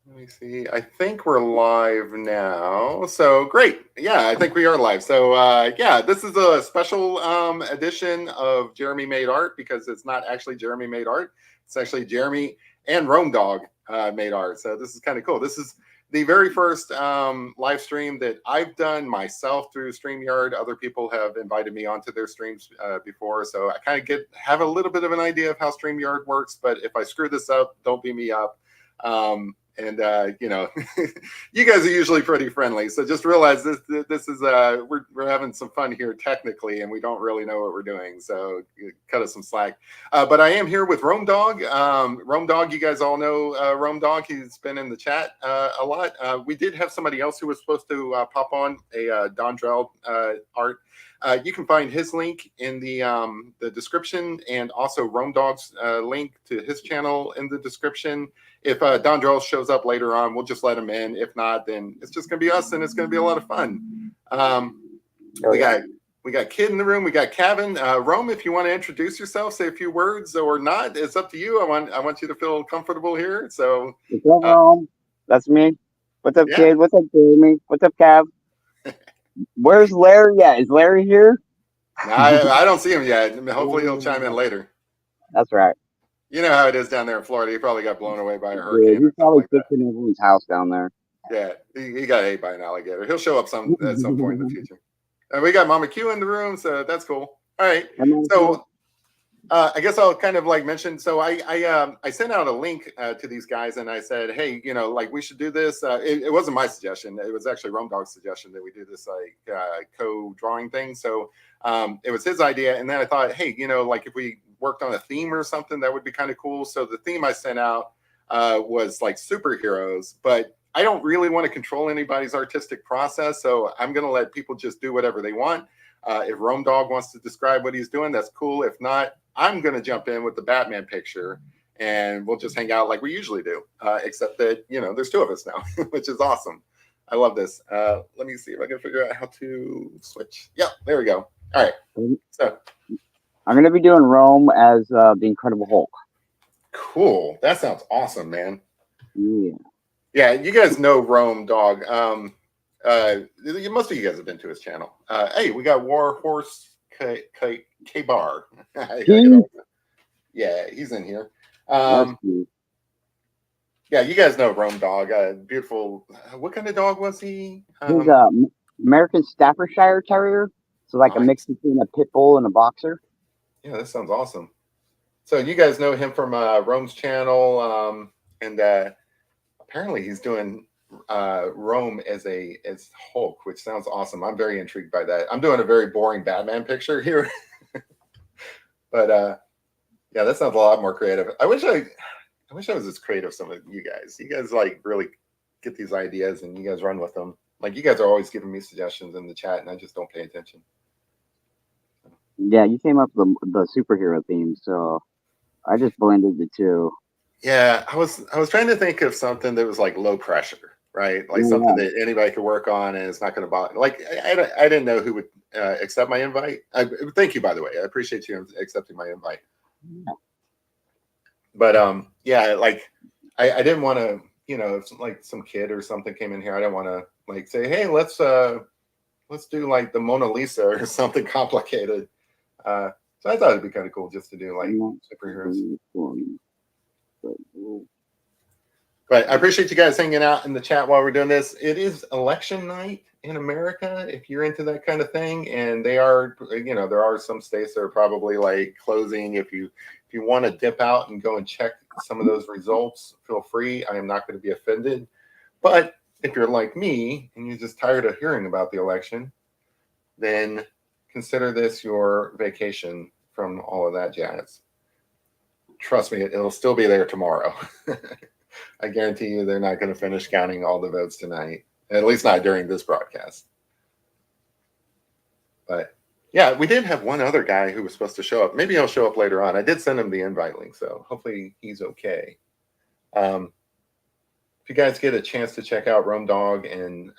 Let me see. I think we're live now. So great. Yeah, I think we are live. So yeah, this is a special edition of Jeremy Made Art because it's not actually Jeremy Made Art. It's actually Jeremy and Rome Dog made art. So this is kind of cool. This is the very first live stream that I've done myself through StreamYard. Other people have invited me onto their streams before. So I kind of have a little bit of an idea of how StreamYard works. But if I screw this up, don't beat me up. And you know, you guys are usually pretty friendly, so just realize this is we're having some fun here technically, and we don't really know what we're doing, so cut us some slack. But I am here with Rome Dog. Rome Dog, you guys all know Rome Dog. He's been in the chat a lot. We did have somebody else who was supposed to pop on, a Dondrell Art. You can find his link in the description, and also Rome Dog's link to his channel in the description. If Dondrell shows up later on, we'll just let him in. If not, then it's just going to be us, and it's going to be a lot of fun. We got Kid in the room. We got Kevin. Rome, if you want to introduce yourself, say a few words or not, it's up to you. I want you to feel comfortable here. So, what's up, Rome? That's me. What's up, Kid? What's up, Jamie? What's up, Cav? Where's Larry at? Is Larry here? I don't see him yet. Hopefully he'll chime in later. That's right. You know how it is down there in Florida. He probably got blown away by a hurricane. Yeah, he's probably fixing everyone's house down there. Yeah, he got ate by an alligator. He'll show up at some point in the future. And we got Mama Q in the room, so that's cool. All right. So I guess I'll kind of like mention. So I sent out a link to these guys, and I said, hey, you know, like we should do this. It wasn't my suggestion. It was actually Rome Dog's suggestion that we do this like co-drawing thing. So it was his idea, and then I thought, hey, you know, like if we worked on a theme or something, that would be kind of cool. So the theme I sent out was like superheroes, but I don't really want to control anybody's artistic process. So I'm going to let people just do whatever they want. If Rome Dog wants to describe what he's doing, that's cool. If not, I'm going to jump in with the Batman picture and we'll just hang out like we usually do. Except that, you know, there's two of us now, which is awesome. I love this. Let me see if I can figure out how to switch. Yeah, there we go. All right. So I'm going to be doing Rome as the Incredible Hulk. Cool. That sounds awesome, man. Yeah. Yeah, you guys know Rome Dog. Most of you guys have been to his channel. Hey, we got War Horse K-Bar. Yeah, he's in here. Yeah, you guys know Rome Dog. Beautiful. What kind of dog was he? He's an American Staffordshire Terrier. So like a mix between a pit bull and a boxer. Yeah, that sounds awesome. So you guys know him from Rome's channel, and apparently he's doing Rome as Hulk, which sounds awesome. I'm very intrigued by that. I'm doing a very boring Batman picture here, but yeah, that sounds a lot more creative. I wish I was as creative as some of you guys. You guys like really get these ideas and you guys run with them. Like you guys are always giving me suggestions in the chat, and I just don't pay attention. Yeah, you came up with the superhero theme, so I just blended the two. Yeah, I was trying to think of something that was like low pressure, right? Like something that anybody could work on and it's not going to bother. Like I didn't know who would accept my invite. Thank you, by the way. I appreciate you accepting my invite. Yeah. But yeah, like I didn't want to, you know, if like some kid or something came in here, I didn't want to like say, hey, let's do like the Mona Lisa or something complicated. So I thought it'd be kind of cool just to do like superheroes. But I appreciate you guys hanging out in the chat while we're doing this. It is election night in America, if you're into that kind of thing. And they are, you know, there are some states that are probably like closing. If you want to dip out and go and check some of those results, feel free. I am not going to be offended. But if you're like me and you're just tired of hearing about the election, then consider this your vacation from all of that jazz. Trust me, it'll still be there tomorrow. I guarantee you they're not going to finish counting all the votes tonight, at least not during this broadcast. But yeah, we did have one other guy who was supposed to show up. Maybe he'll show up later on. I did send him the invite link, so hopefully he's okay. If you guys get a chance to check out Rome Dog and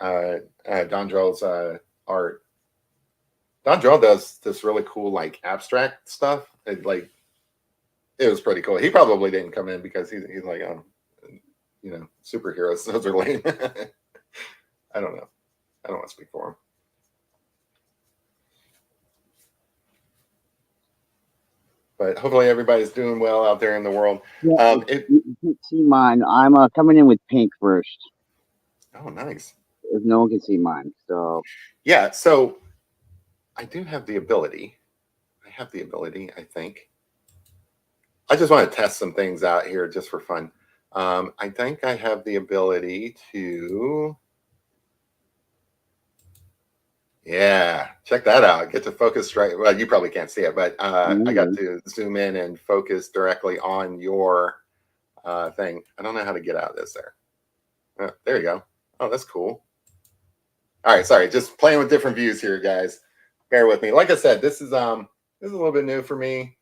Dondrell's art, Dondrell does this really cool like abstract stuff. It was pretty cool. He probably didn't come in because he's like, you superheroes. Those are lame. I don't know. I don't want to speak for them. But hopefully everybody's doing well out there in the world. Yeah, you can't see mine. I'm coming in with pink first. Oh, nice. If no one can see mine, so yeah. So I do have the ability. I have the ability. I think. I just want to test some things out here just for fun. I think I have the ability to. Yeah, check that out. Get to focus right. Well, you probably can't see it, but I got to zoom in and focus directly on your thing. I don't know how to get out of this there. There you go. Oh, that's cool. All right, sorry, just playing with different views here, guys. Bear with me. Like I said, this is a little bit new for me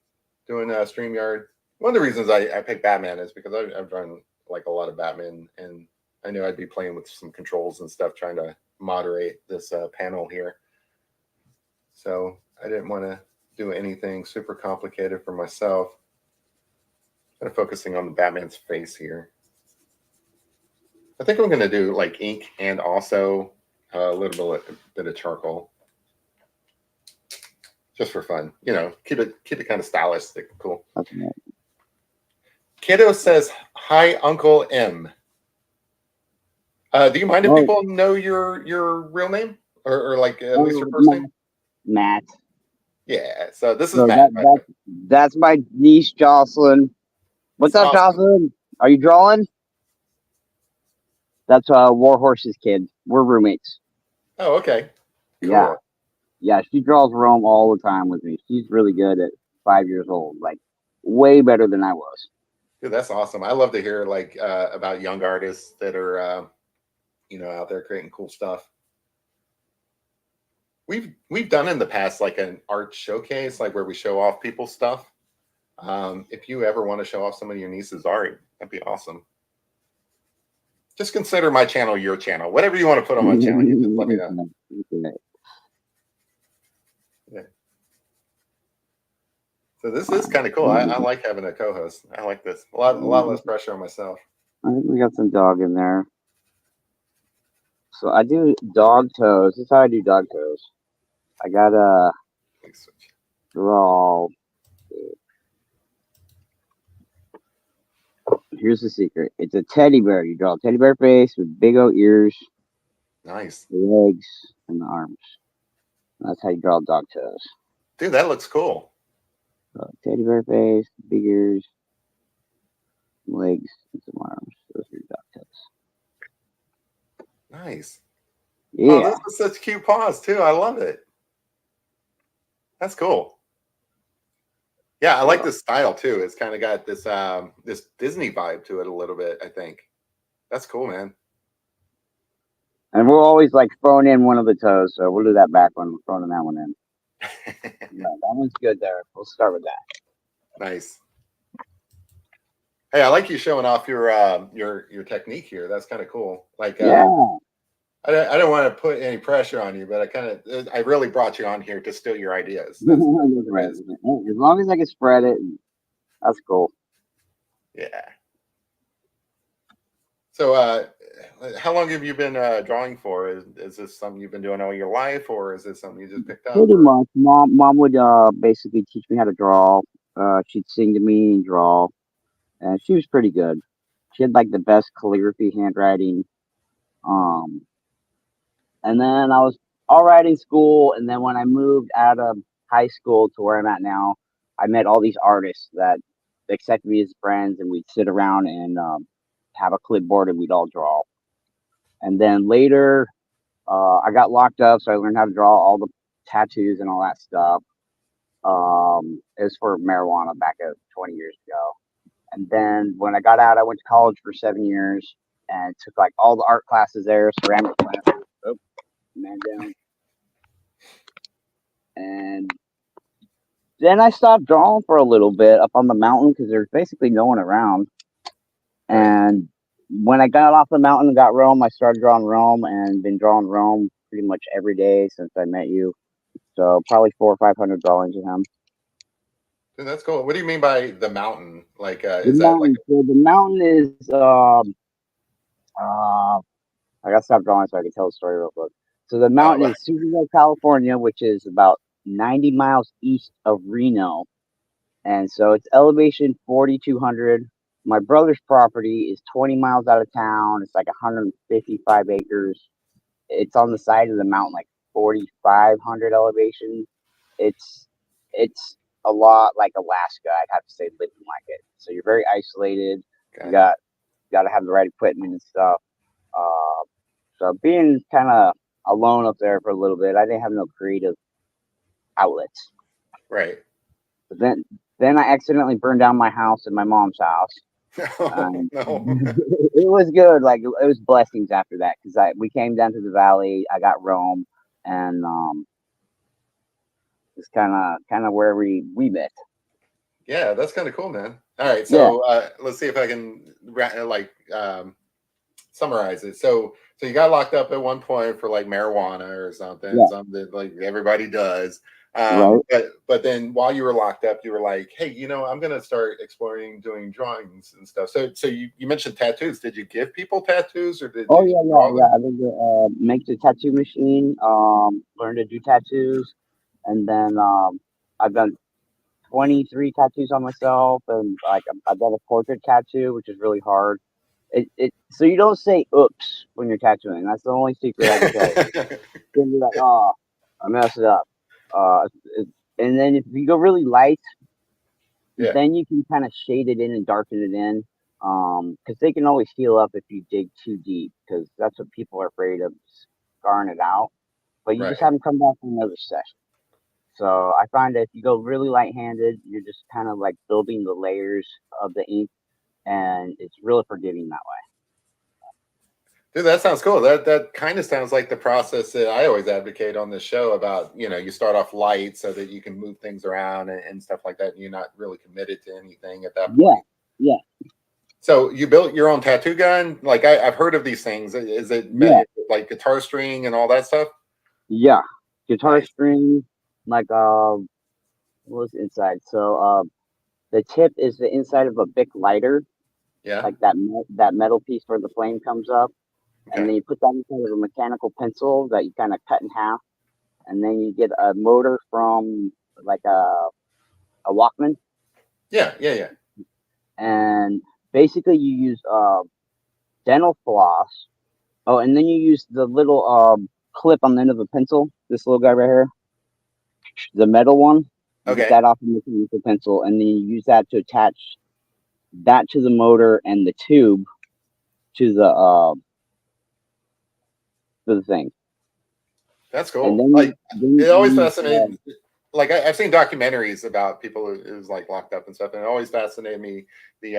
doing StreamYard. One of the reasons I picked Batman is because I've run like a lot of Batman, and I knew I'd be playing with some controls and stuff, trying to moderate this panel here. So I didn't want to do anything super complicated for myself. Kind of focusing on the Batman's face here. I think I'm going to do like ink and also a little bit of charcoal, just for fun. Keep it kind of stylistic, cool. Okay. Kiddo says, "Hi, Uncle M." Do you mind if people know your real name or like at least your first name? Matt. Yeah. So this is Matt. That's my niece Jocelyn. What's up, awesome. Jocelyn? Are you drawing? That's Warhorse's kid. We're roommates. Oh, okay. Cool. Yeah. She draws Rome all the time with me. She's really good at 5 years old. Like way better than I was. Dude, that's awesome. I love to hear like about young artists that are out there creating cool stuff. We've done in the past like an art showcase, like where we show off people's stuff. If you ever want to show off some of your niece's art, that'd be awesome. Just consider my channel your channel. Whatever you want to put on my channel, you just let me know. Yeah. So this is kind of cool. I like having a co-host. I like this. A lot less pressure on myself. I think we got some dog in there. So I do dog toes. This is how I do dog toes. I gotta draw. Here's the secret. It's a teddy bear. You draw a teddy bear face with big old ears. Nice. The legs and the arms. That's how you draw dog toes. Dude, that looks cool. So, teddy bear face, big ears, legs, and some arms. Those are your dog toes. Nice. Yeah. Oh, those are such cute paws too. I love it. That's cool. Yeah, I like this style too. It's kind of got this this Disney vibe to it a little bit, I think. That's cool, man. And we'll always like phone in one of the toes, so we'll do that back when we're phoning that one in. Yeah, that one's good there. We'll start with that. Nice. Hey, I like you showing off your technique here. That's kind of cool. Like, yeah. I don't want to put any pressure on you, but I really brought you on here to steal your ideas. As long as I can spread it, that's cool. Yeah. So, how long have you been drawing for? Is this something you've been doing all your life, or is this something you just picked up? Pretty much. Mom would basically teach me how to draw. She'd sing to me and draw, and she was pretty good. She had like the best calligraphy handwriting. And then I was all right in school, and then when I moved out of high school to where I'm at now, I met all these artists that accepted me as friends, and we'd sit around and have a clipboard and we'd all draw. And then later, I got locked up, so I learned how to draw all the tattoos and all that stuff. It was for marijuana back 20 years ago. And then when I got out, I went to college for 7 years and took like all the art classes there, ceramic classes. Oh, man down. And then I stopped drawing for a little bit up on the mountain because there's basically no one around. And when I got off the mountain and got Rome, I started drawing Rome and been drawing Rome pretty much every day since I met you. So probably 400 or 500 drawings of him. Dude, that's cool. What do you mean by the mountain? Like, is that like? So the mountain is Uh, I gotta stop drawing so I can tell the story real quick. So the mountain Oh, is Superville, California, which is about 90 miles east of Reno, and so it's elevation 4,200. My brother's property is 20 miles out of town. It's like 155 acres. It's on the side of the mountain, like 4,500 elevation. It's it's a lot like Alaska, I'd have to say, living like it. So you're very isolated. You gotcha. got to have the right equipment and stuff. Uh, so being kind of alone up there for a little bit, I didn't have no creative outlets. Right. But then I accidentally burned down my house and my mom's house. Oh Um, no. it was good. Like it was blessings after that because I we came down to the valley. I got Rome, and it's kind of where we met. Yeah, that's kind of cool, man. All right, Yeah, so let's see if I can summarize it. So you got locked up at one point for like marijuana or something, yeah, something like everybody does. right. But then while you were locked up, you were like, hey, I'm gonna start exploring doing drawings and stuff. So you mentioned tattoos. Did you give people tattoos or did Oh you yeah, yeah, draw yeah. them? I did make the tattoo machine. Learned to do tattoos, and then I've done 23 tattoos on myself, and like I've done a portrait tattoo, which is really hard. So you don't say "oops" when you're tattooing. That's the only secret I can tell you. Then you're like, "Oh, I messed it up." It, and then if you go really light, Yeah, then you can kind of shade it in and darken it in. Because they can always heal up if you dig too deep, because that's what people are afraid of, scarring it out. But you just right. have them come back for another session. So I find that if you go really light-handed, you're just kind of like building the layers of the ink, and it's really forgiving that Dude, that sounds cool. That kind of sounds like the process that I always advocate on this show about, you start off light so that you can move things around and stuff like that. And you're not really committed to anything at that way. Yeah, point. yeah, So you built your own tattoo gun? Like I've heard of these things. Is it yeah, like guitar string and all that stuff? yeah. Guitar Nice. string, like what was inside? So the tip is the inside of a Bic lighter, Yeah. like that metal piece where the flame comes up, and Okay. then you put that inside of a mechanical pencil that you kind of cut in half, and then you get a motor from like a Walkman, Yeah. Yeah. Yeah. and basically you use dental floss. Oh, and then you use the little clip on the end of a pencil. This little guy right here, the metal one. You get Okay. that off the mechanical pencil, and then you use that to attach that to the motor and the tube to the thing. That's And cool. then Like it you always use fascinated. Like I've seen documentaries about people who's like locked up and stuff, and it always fascinated me the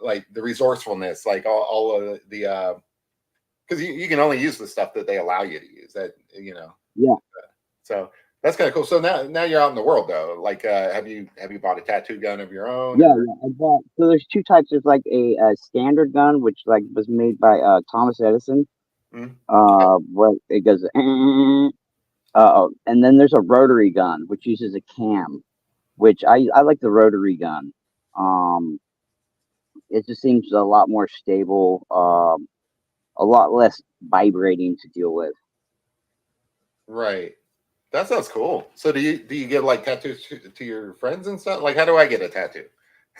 like the resourcefulness, like all of the because you can only use the stuff that they allow you to use. yeah, So that's kind of cool. So now you're out in the world though. Like, have you bought a tattoo gun of your own yeah, or? yeah. I bought, so there's two types. There's like a standard gun, which like was made by Thomas Edison. Mm, okay. Where it goes, and then there's a rotary gun, which uses a cam, which I like the rotary gun. Um, it just seems a lot more stable, a lot less vibrating to deal with. Right. That sounds cool. So do you give like tattoos to your friends and stuff? Like, how do I get a tattoo?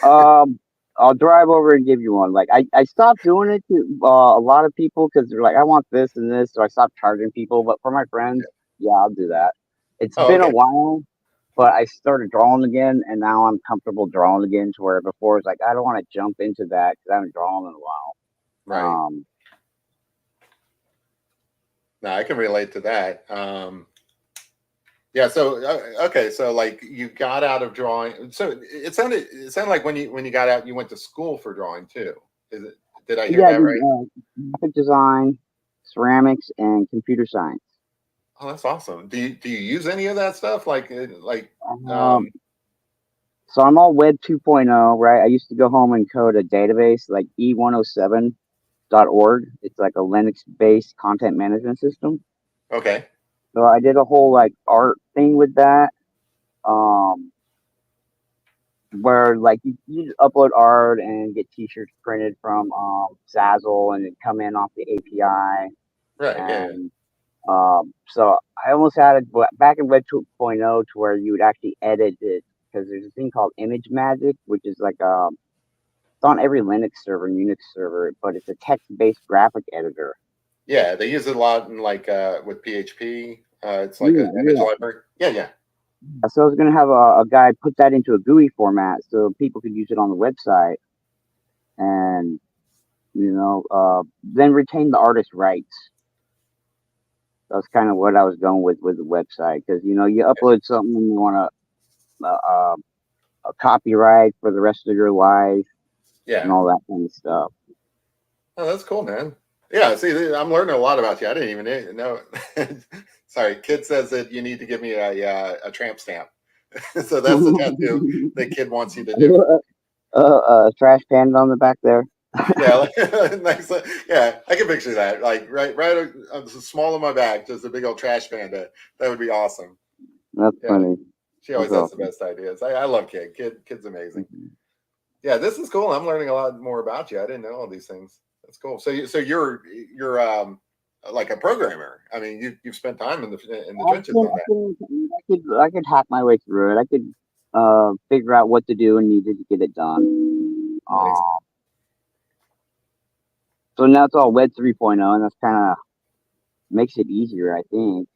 Um, I'll drive over and give you one. Like I stopped doing it to a lot of people because they're like, I want this and this, so I stopped charging people. But for my friends, yeah, I'll do that. It's Oh, been a okay. while, but I started drawing again, and now I'm comfortable drawing again. To where before it's like I don't want to jump into that because I haven't drawn in a while. Right. Um, Now I can relate to that. Yeah. So okay. So like you got out of drawing. So it sounded like when you got out, you went to school for drawing too. Is it? Did I hear yeah, I that did right? graphic design, ceramics, and computer science. Oh, that's awesome. Do you use any of that stuff? Um, so I'm all Web 2.0, right? I used to go home and code a database like e107.org. It's like a Linux-based content management system. Okay. So I did a whole like art thing with that. Um, where like you upload art and get T-shirts printed from Zazzle and it come in off the API. Right. Yeah. Yeah. And so I almost had it back in Web 2.0 to where you would actually edit it because there's a thing called Image Magic, which is like it's on every Linux server and Unix server, but it's a text-based graphic editor. Yeah, they use it a lot in like with PHP. It's like an Yeah, image yeah. library. Yeah, yeah, So I was gonna have a guy put that into a GUI format so people could use it on the website and then retain the artist rights. That's kind of what I was going with the website because you upload something and you want a copyright for the rest of your life and yeah. all that kind of stuff. Oh, that's cool, man. Yeah, see, I'm learning a lot about you. I didn't even know. Sorry, kid says that you need to give me a tramp stamp. So that's the tattoo the kid wants you to do. Trash panda on the back there. Yeah, like, nice. Yeah, I can picture that. Like right, small on my back, just a big old trash panda. That would be awesome. That's Yeah, funny. she That's always has the awesome. best ideas. I love Kid's amazing. Yeah, this is cool. I'm learning a lot more about you. I didn't know all these things. That's cool. So you're like a programmer. I mean, you've spent time in the trenches on that. I could hack my way through it. I could figure out what to do and needed to get it done. Nice. So now it's all Web 3.0, and that's kind of makes it easier, I think.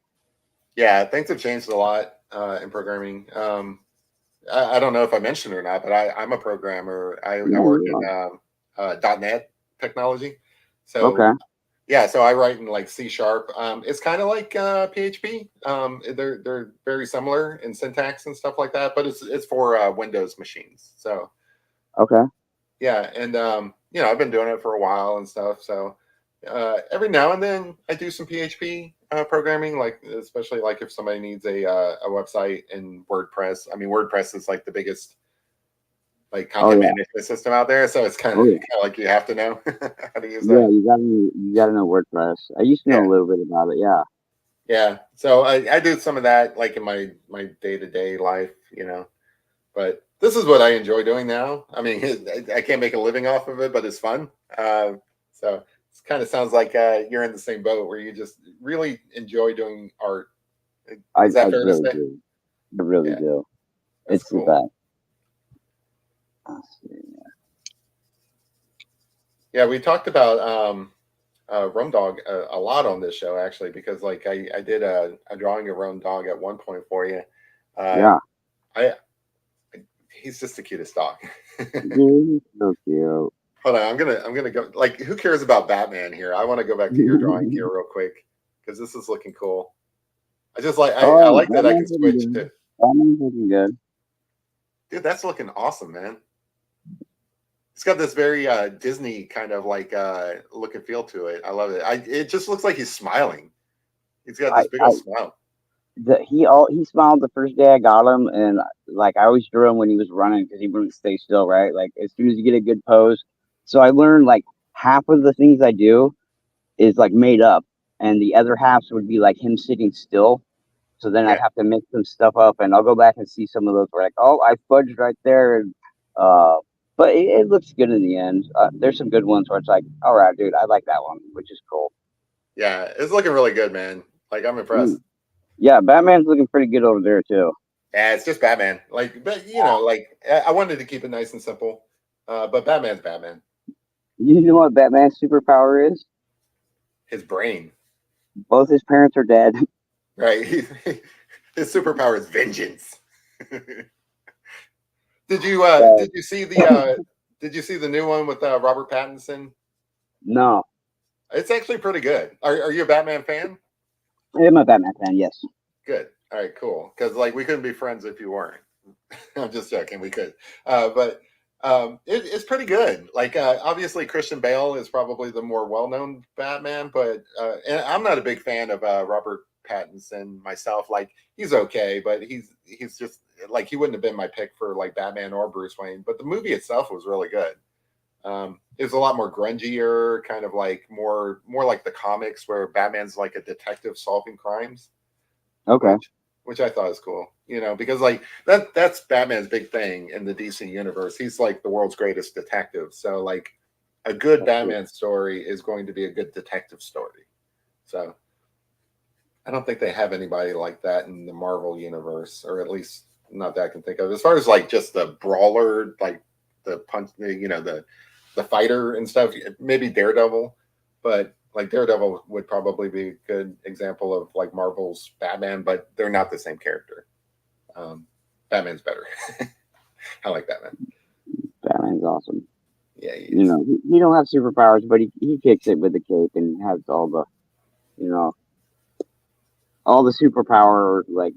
Yeah, things have changed a lot in programming. I don't know if I mentioned it or not, but I'm a programmer. I Yeah, work yeah. in .NET technology. Okay. So yeah, so I write in like C sharp. It's kind of like PHP. They're very similar in syntax and stuff like that, but it's for Windows machines. So Okay. yeah, and I've been doing it for a while and stuff. So every now and then I do some PHP programming, like especially like if somebody needs a website in WordPress. I mean, WordPress is like the biggest like Oh content yeah. management system out there, so it's kind Oh of yeah. like you have to know how to use Yeah, that. you gotta know WordPress. I used to know Yeah, a little bit about it. Yeah. yeah. So I do some of that like in my day to day life, But this is what I enjoy doing now. I mean, I can't make a living off of it, but it's fun. So it kind of sounds like you're in the same boat where you just really enjoy doing art. Is I that fair to really say? do. I really Yeah, do. that's It's the cool. best. Let's see. Yeah, we talked about Rum Dog a lot on this show actually because like I did a drawing of Rum Dog at one point for you. Uh, Yeah. I he's just the cutest dog. Dude, so cute. Hold on, I'm gonna go. Like, who cares about Batman here? I want to go back to your drawing here real quick because this is looking cool. I just like I Oh, like that I can Batman's looking switch to. good. Batman's looking good. Dude, that's looking awesome, man. It's got this very Disney kind of like look and feel to it. I love it. It just looks like he's smiling. He's got I, this big I old smile. he smiled the first day I got him, and like I always drew him when he was running because he wouldn't stay still, right? Like as soon as you get a good pose. So I learned like half of the things I do is like made up, and the other halves would be like him sitting still. So then I'd Yeah, have to make some stuff up, and I'll go back and see some of those where like, oh, I fudged right there, and uh, but it looks good in the end. There's some good ones where it's like, all right, dude, I like that one, which is cool. yeah, it's looking really good, man. Like I'm Mm. impressed. Yeah, Batman's looking pretty good over there too. Yeah, it's just Batman. Like, but like I wanted to keep it nice and simple. But Batman's Batman. You know what Batman's superpower is? His brain, Both his parents are dead. right? His superpower is vengeance. Uh, did you see the new one with Robert Pattinson? no, It's actually pretty good. Are you a Batman fan? I'm a Batman fan. Yes. Good. All right, cool. Because like we couldn't be friends if you weren't. I'm just joking. We could, but it's pretty good. Like obviously Christian Bale is probably the more well-known Batman, but and I'm not a big fan of Robert Pattinson myself. Like he's okay, but he's just like he wouldn't have been my pick for like Batman or Bruce Wayne. But the movie itself was really good. It was a lot more grungier, kind of like more like the comics where Batman's like a detective solving crimes, Okay. which which I thought was cool. You know, because like that's Batman's big thing in the DC universe. He's like the world's greatest detective. So like a good That's true. Batman story is going to be a good detective story. So I don't think they have anybody like that in the Marvel universe, or at least not that I can think of. As far as like just the brawler, like the punch, you know, the fighter and stuff. Maybe Daredevil, but like Daredevil would probably be a good example of like Marvel's Batman, but they're not the same character. Batman's better. I like Batman. Batman's awesome. Yeah, he You is. know, he don't have superpowers, but he kicks it with the cape and has all the, you know, all the superpower, like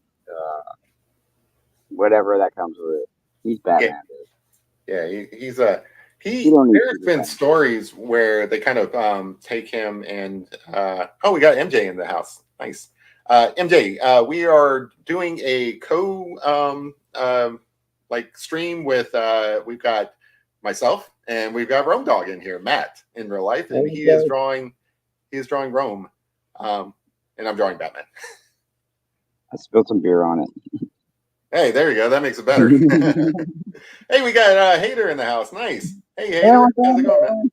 whatever that comes with it. He's Yeah, Batman, dude. yeah. He's a He he. don't need There's been superpowers. stories where they kind of take him and oh, we got MJ in the house. Nice. MJ, we are doing a like stream with we've got myself and we've got Rome Dog in here, Matt, in real life, and Okay. he is drawing Rome, and I'm drawing Batman. I spilled some beer on it. Hey, there you go. That makes it better. Hey, we got Hater in the house. Nice. Hey, Yeah, Hater, what's how's it going, man? up,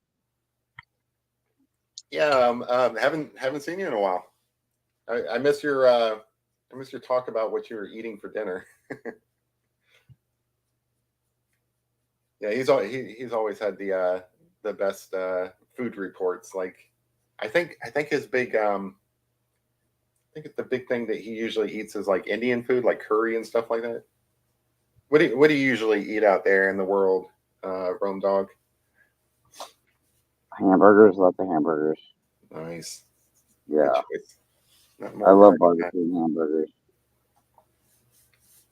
Yeah, haven't seen you in a while. I miss your talk about what you were eating for dinner. Yeah, he's always had the best food reports. Like, I think his big I think the big thing that he usually eats is like Indian food, like curry and stuff like that. What do you usually eat out there in the world, Rome Dog? hamburgers? Love the hamburgers. Nice, good Yeah, choice. Not I more love American than that. barbecue hamburgers.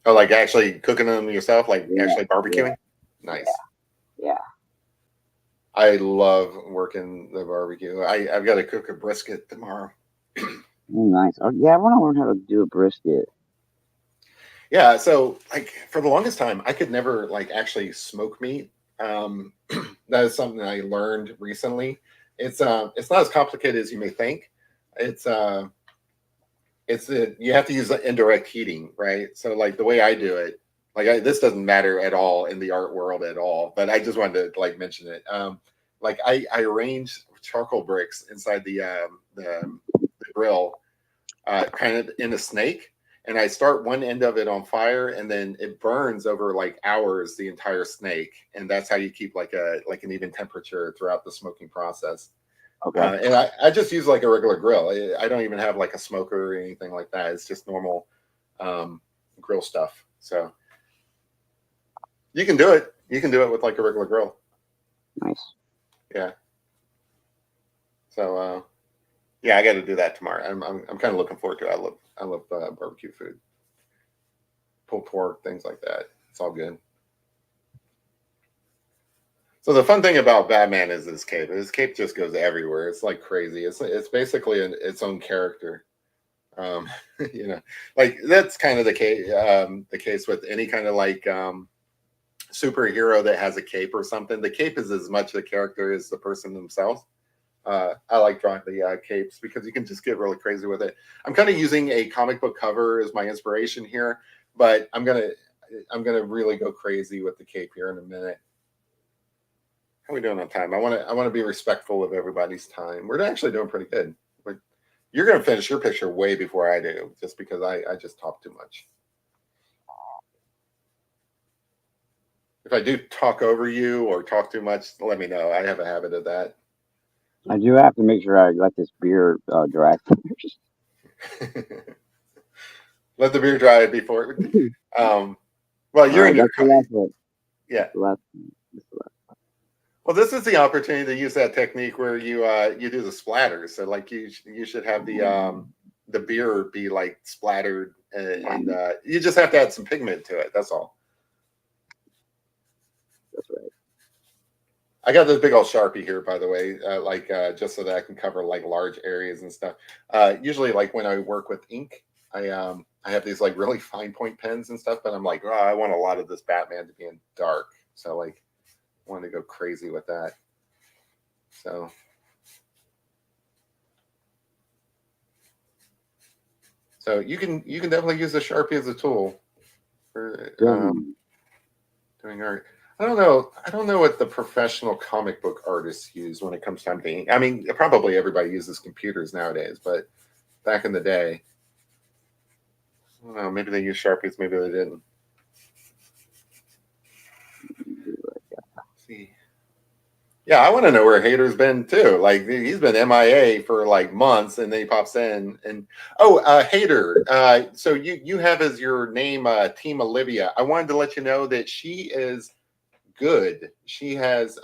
Oh, like actually cooking them yourself, like Yeah, actually yeah, barbecuing. yeah, Nice. yeah. I love working the barbecue. I've got to cook a brisket tomorrow. Nice. Oh, yeah, I want to learn how to do a brisket. Yeah, so like for the longest time, I could never like actually smoke meat. Um, that is something that I learned recently. It's not as complicated as you may think. It's you have to use indirect heating, right? So like the way I do it, like this doesn't matter at all in the art world at all, but I just wanted to like mention it. Like I arrange charcoal bricks inside the grill, kind of in a snake, and I start one end of it on fire, and then it burns over like hours the entire snake, and that's how you keep like an even temperature throughout the smoking process. Okay. And I just use like a regular grill. I don't even have like a smoker or anything like that. It's just normal um, grill stuff. So you can do it. You can do it with like a regular grill. Nice. Yeah. So yeah, I got to do that tomorrow. I'm kind of looking forward to it. I love barbecue food, pulled pork, things like that. It's all good. So the fun thing about Batman is his cape. His cape just goes everywhere. It's like crazy. It's basically its own character. Um, you know, like that's kind of the case with any kind of like superhero that has a cape or something. The cape is as much the character as the person themselves. I like drawing the capes because you can just get really crazy with it. I'm kind of using a comic book cover as my inspiration here, but I'm gonna really go crazy with the cape here in a minute. How are we doing on time? I want to be respectful of everybody's time. We're actually doing pretty good. You're going to finish your picture way before I do, just because I just talk too much. If I do talk over you or talk too much, let me know. I have a habit of that. I do have to make sure I let this beer dry first. Let the beer dry before. Um, well, All you're in right, your that's the last one. yeah. That's the last. That's the last. Well, this is the opportunity to use that technique where you do the splatters. So like you should have the beer be like splattered, and you just have to add some pigment to it. That's all. That's right. I got this big old Sharpie here, by the way, just so that I can cover like large areas and stuff. Usually, like when I work with ink, I have these like really fine point pens and stuff, but I'm like, oh, I want a lot of this Batman to be in dark, so like, I want to go crazy with that. So you can definitely use a Sharpie as a tool for doing art. I don't know what the professional comic book artists use when it comes time to ink. I mean, probably everybody uses computers nowadays, but back in the day, I don't know, maybe they used Sharpies, maybe they didn't. Let's see. Yeah, I want to know where Hater's been too. Like he's been MIA for like months, and then he pops in. And Hater. So you have as your name Team Olivia. I wanted to let you know that she is good. She has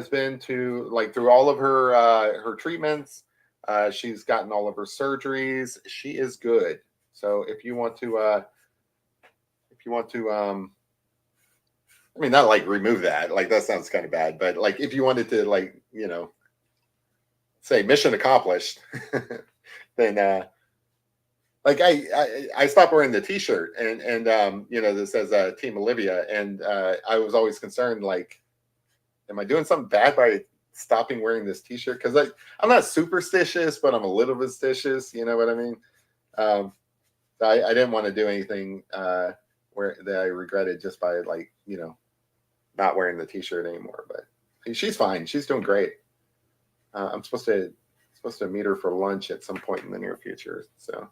been to like through all of her treatments. She's gotten all of her surgeries. She is good. So if you want to I mean, not like remove that. Like that sounds kind of bad, but like if you wanted to, like say mission accomplished, then like I stopped wearing the T-shirt and that says Team Olivia, and I was always concerned like, am I doing something bad by stopping wearing this T-shirt? Because I'm not superstitious, but I'm a little bit stitious. You know what I mean? I didn't want to do anything where that I regretted just by like not wearing the T-shirt anymore. But she's fine. She's doing great. I'm supposed to meet her for lunch at some point in the near future. So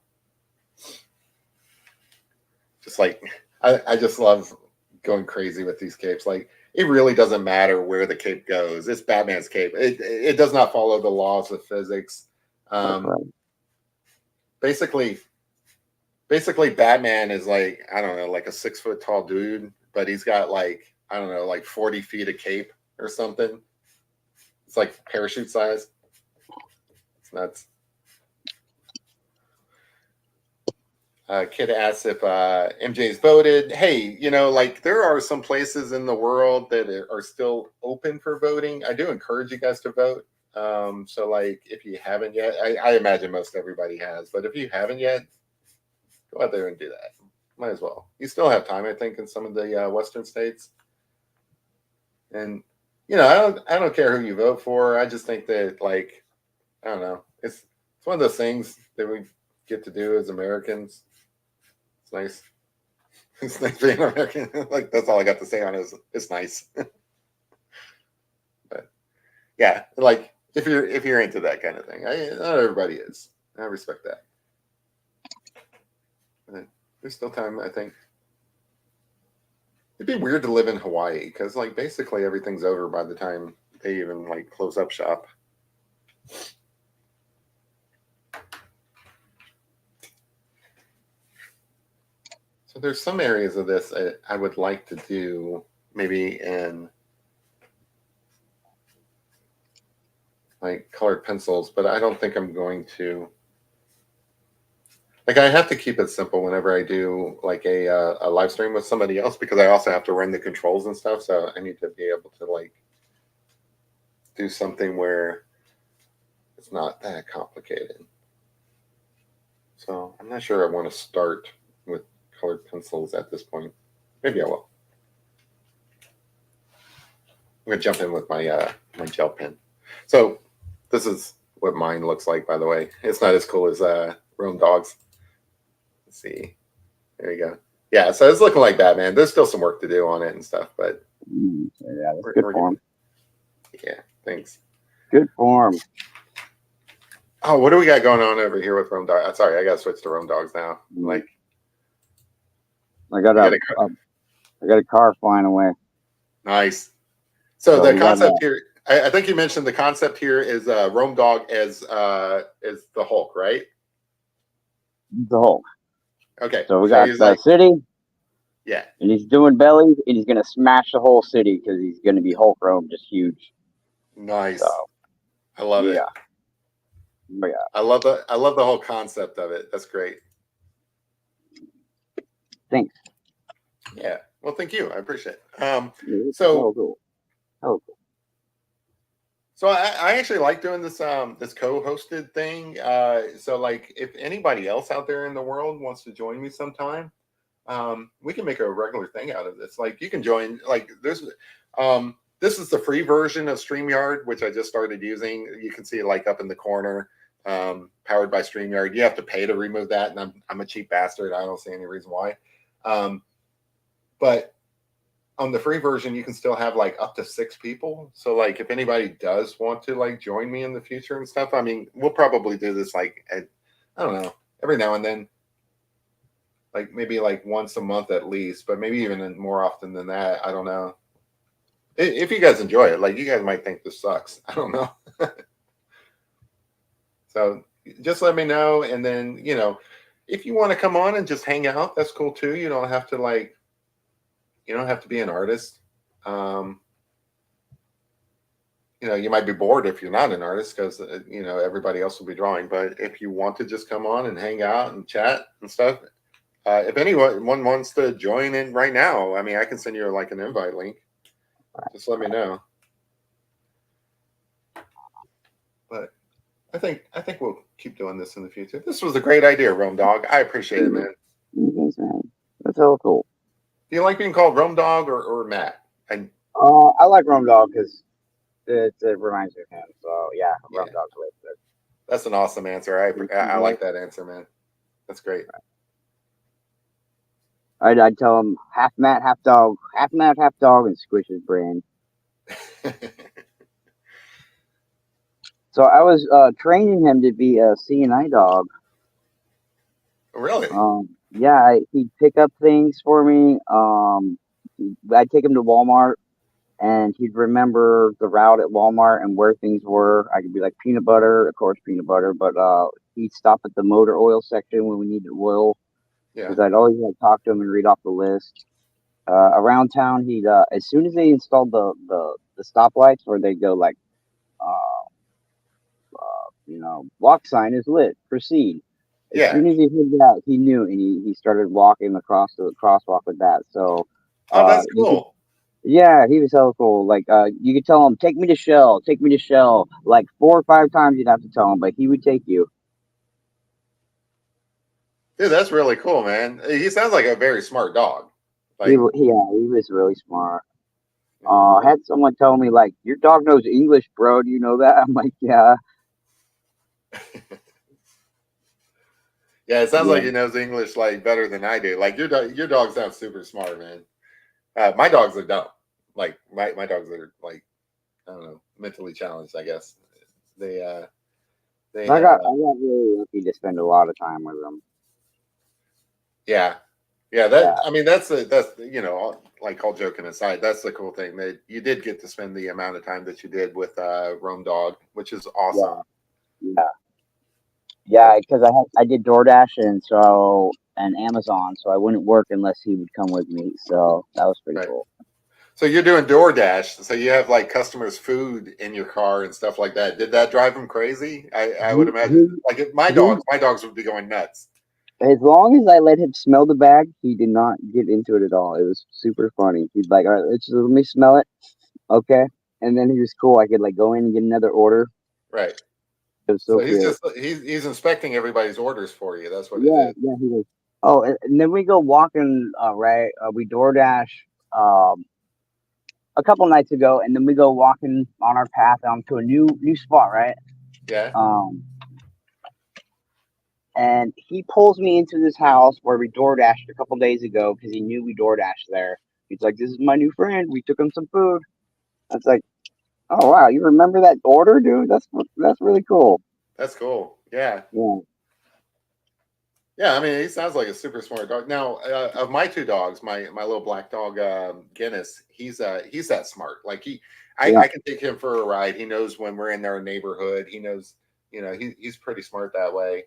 just like I just love going crazy with these capes. Like it really doesn't matter where the cape goes. It's Batman's cape. It does not follow the laws of physics. Basically Batman is like, I don't know, like a 6 foot tall dude, but he's got like, I don't know, like 40 feet of cape or something. It's like parachute size. It's nuts. Kid asks if MJ's voted. Hey, like there are some places in the world that are still open for voting. I do encourage you guys to vote. So like if you haven't yet, I imagine most everybody has, but if you haven't yet, go out there and do that. Might as well. You still have time, I think, in some of the Western states. And I don't care who you vote for. I just think that like I don't know. It's one of those things that we get to do as Americans. It's nice. It's nice being American. Like that's all I got to say on it. It's nice. But yeah, like if you're into that kind of thing, not everybody is. I respect that. There's still time, I think. It'd be weird to live in Hawaii because, like, basically everything's over by the time they even like close up shop. So there's some areas of this I would like to do, maybe in like colored pencils, but I don't think I'm going to. Like I have to keep it simple whenever I do like a live stream with somebody else because I also have to run the controls and stuff. So I need to be able to like do something where it's not that complicated. So I'm not sure I want to start with colored pencils at this point. Maybe I will. I'm gonna jump in with my my gel pen. So this is what mine looks like, by the way. It's not as cool as Rome Dog's. Let's see. There you go. Yeah, so it's looking like Batman. There's still some work to do on it and stuff, but yeah, that's good form. Yeah, thanks. Good form. Oh, what do we got going on over here with Rome Dog? Sorry, I got to switch to Rome Dogs now. Like, I got a car flying away. Nice. So the concept here, I think you mentioned the concept here is Rome Dog as the Hulk, right? The Hulk. Okay. So we got the city. Yeah. And he's doing belly, and he's gonna smash the whole city because he's gonna be Hulk Rome, just huge. Nice. So, I love it. Yeah. I love the whole concept of it. That's great. Thanks. Yeah. Well, thank you. I appreciate it. So cool. Oh, cool. So I actually like doing this this co-hosted thing. So like if anybody else out there in the world wants to join me sometime, we can make a regular thing out of this. Like you can join. Like there's this is the free version of StreamYard, which I just started using. You can see it like up in the corner. powered by StreamYard. You have to pay to remove that, and I'm a cheap bastard. I don't see any reason why. But on the free version, you can still have like up to 6 people. So like if anybody does want to like join me in the future and stuff, I mean, we'll probably do this like I don't know, every now and then, like maybe like once a month at least, but maybe even more often than that. I don't know. If you guys enjoy it, like you guys might think this sucks. I don't know. So just let me know. And then, if you want to come on and just hang out, that's cool too. You don't have to be an artist. You might be bored if you're not an artist because, everybody else will be drawing. But if you want to just come on and hang out and chat and stuff, if anyone wants to join in right now, I mean, I can send you like an invite link. Just let me know. But I think we'll keep doing this in the future. This was a great idea, Rome Dog. I appreciate it, man. Thanks, man. That's all cool. Do you like being called Rome Dog or Matt? I like Rome Dog because it reminds me of him. So yeah, Rome Dog's way good. That's an awesome answer. I like that answer, man. That's great. I'd tell him half Matt, half dog, half Matt, half dog, and squish his brain. So I was training him to be a CNI dog. Really? Yeah, he'd pick up things for me. I'd take him to Walmart, and he'd remember the route at Walmart and where things were. I could be like peanut butter, of course, peanut butter, but he'd stop at the motor oil section when we needed oil. Yeah. Because I'd always talk to him and read off the list. Around town, he'd as soon as they installed the stoplights where they go like, walk sign is lit, proceed. As soon as he heard that, he knew, and he started walking across the crosswalk with that. So, that's cool. Yeah, he was hella cool. Like, you could tell him, take me to Shell, take me to Shell. Like 4 or 5 times you'd have to tell him, but he would take you. Dude, that's really cool, man. He sounds like a very smart dog. Like, he was really smart. I had someone tell me, like, your dog knows English, bro. Do you know that? I'm like, yeah. Yeah, it sounds like he knows English like better than I do. Like your dog sounds super smart, man. My dogs are dumb. Like my dogs are like, I don't know, mentally challenged, I guess. I got really lucky to spend a lot of time with them. Yeah. I mean, that's like all joking aside, that's the cool thing that you did get to spend the amount of time that you did with Rome Dog, which is awesome. Yeah, because I did DoorDash and Amazon, so I wouldn't work unless he would come with me. So that was pretty cool. So you're doing DoorDash, so you have like customers' food in your car and stuff like that. Did that drive him crazy? I would imagine. Like if my dogs would be going nuts. As long as I let him smell the bag, he did not get into it at all. It was super funny. He'd like, all right, let me smell it. Okay. And then he was cool. I could like go in and get another order. Right. It was so cute. He's inspecting everybody's orders for you. That's what it is. Yeah, he was. Oh, and then we go walking, right? We DoorDash a couple nights ago, and then we go walking on our path to a new spot, right? Yeah. And he pulls me into this house where we DoorDashed a couple days ago because he knew we DoorDashed there. He's like, "This is my new friend. We took him some food." I was like, "Oh wow, you remember that order, dude? That's really cool." That's cool. Yeah. Yeah. Yeah, I mean, he sounds like a super smart dog. Now, of my 2 dogs, my little black dog Guinness, he's that smart. Like I can take him for a ride. He knows when we're in their neighborhood. He knows, he's pretty smart that way.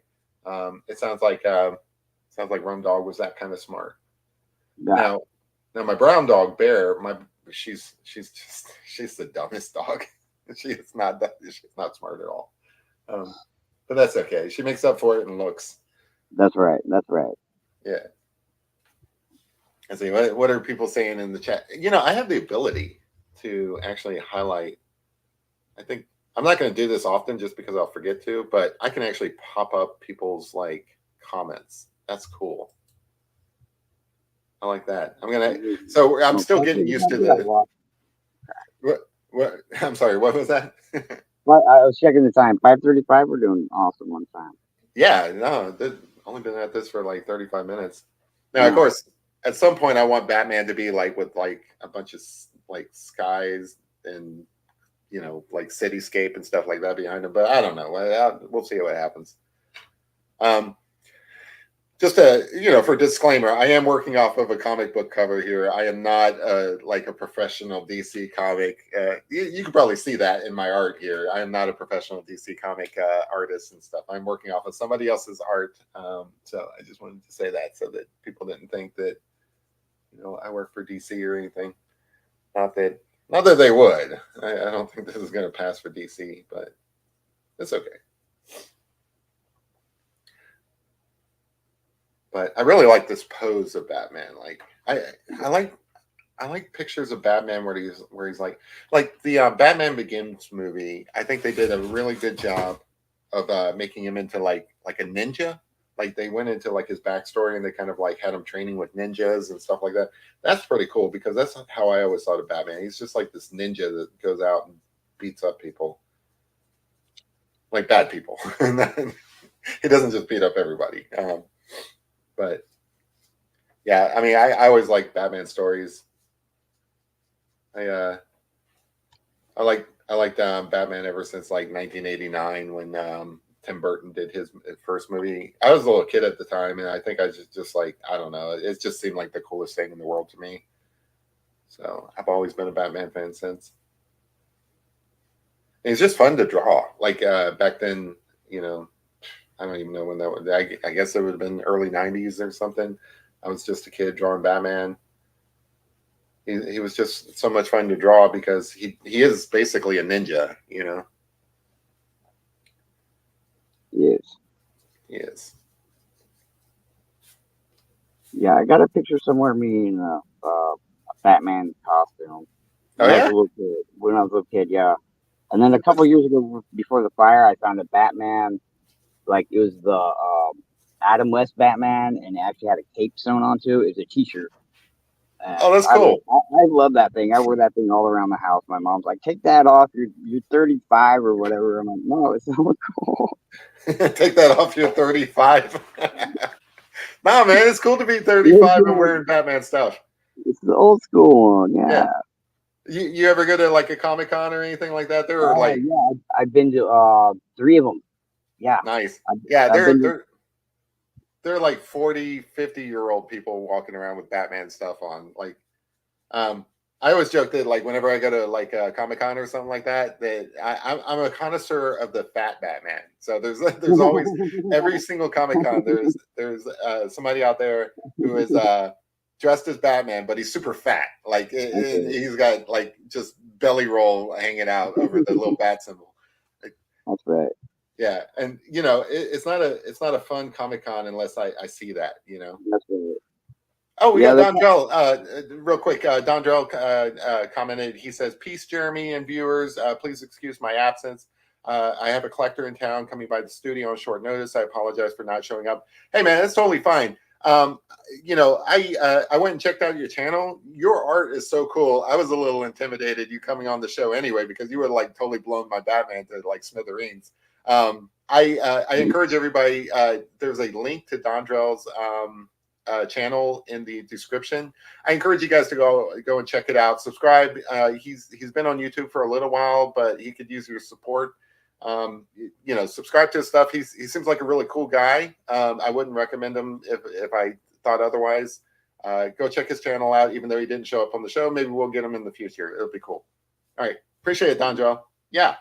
It sounds like Rome Dog was that kind of smart. Yeah. Now my brown dog Bear, she's the dumbest dog. She's not smart at all. But that's okay. She makes up for it in looks. That's right. Yeah. I see. What are people saying in the chat? I have the ability to actually highlight. I think I'm not going to do this often just because I'll forget to, but I can actually pop up people's like comments. That's cool. I like that. So I'm still getting used to the. What? I'm sorry. What was that? Well, I was checking the time. 5:35. We're doing awesome on time. Yeah, no, only been at this for like 35 minutes. Now, of Yeah. course, at some point, I want Batman to be like with like a bunch of like skies and like cityscape and stuff like that behind him. But I don't know. We'll see what happens. Um, just for disclaimer, I am working off of a comic book cover here. I am not like a professional DC comic. You can probably see that in my art here. I am not a professional DC comic artist and stuff. I'm working off of somebody else's art. So I just wanted to say that so that people didn't think that I work for DC or anything. Not that not that they would. I don't think this is going to pass for DC, but it's okay. But I really like this pose of Batman. Like I like pictures of Batman where he's like the Batman Begins movie. I think they did a really good job of making him into like a ninja. Like they went into like his backstory and they kind of like had him training with ninjas and stuff like that. That's pretty cool because that's how I always thought of Batman. He's just like this ninja that goes out and beats up people, like bad people. And then he doesn't just beat up everybody. But yeah, I mean, I always like Batman stories. I I liked Batman ever since like 1989 when Tim Burton did his first movie. I was a little kid at the time, and I think I just like I don't know. It just seemed like the coolest thing in the world to me. So I've always been a Batman fan since. And it's just fun to draw. Like back then, I don't even know when that was. I guess it would have been early '90s or something. I was just a kid drawing Batman. He was just so much fun to draw because he is basically a ninja. Yes. He is. Yeah, I got a picture somewhere of me in a Batman costume Oh when I was a yeah. little kid. When I was a little kid, yeah. And then a couple years ago, before the fire, I found a Batman. Like it was the Adam West Batman, and it actually had a cape sewn onto it. It was a T-shirt, Oh, and that's cool. I love that thing. I wear that thing all around the house. My mom's like, "Take that off. You're 35 or whatever." I'm like, "No, it's so cool." Take that off. You're 35. Nah, man, it's cool to be Yeah, 35 and wearing Batman stuff. it's the old school one. Yeah. Yeah. You ever go to like a Comic Con or anything like that? There are like Yeah. I've been to three of them. Yeah. nice. I've, Yeah, I've they're been to. they're they're like 40, 50-year-old people walking around with Batman stuff on. Like, I always joke that like whenever I go to like a Comic Con or something like that, that I'm a connoisseur of the fat Batman. So there's always every single Comic Con there's somebody out there who is dressed as Batman, but he's super fat. Like Okay. he's got like just belly roll hanging out over the little bat symbol. Like, That's right. yeah, and it's not a fun Comic Con unless I see that. That's right. Oh, we Yeah. got Dondrell. Real quick, Dondrell commented. He says, "Peace, Jeremy and viewers. Please excuse my absence. I have a collector in town coming by the studio on short notice. I apologize for not showing up. Hey, man, that's totally fine. I went and checked out your channel. Your art is so cool. I was a little intimidated you coming on the show anyway because you would like totally blown my Batman to like smithereens. I encourage everybody. There's a link to Dondrell's channel in the description. I encourage you guys to go and check it out. Subscribe. He's been on YouTube for a little while, but he could use your support. Subscribe to his stuff. He seems like a really cool guy. I wouldn't recommend him if I thought otherwise. Go check his channel out, even though he didn't show up on the show. Maybe we'll get him in the future. It'll be cool. All right. Appreciate it, Don Joe. Yeah.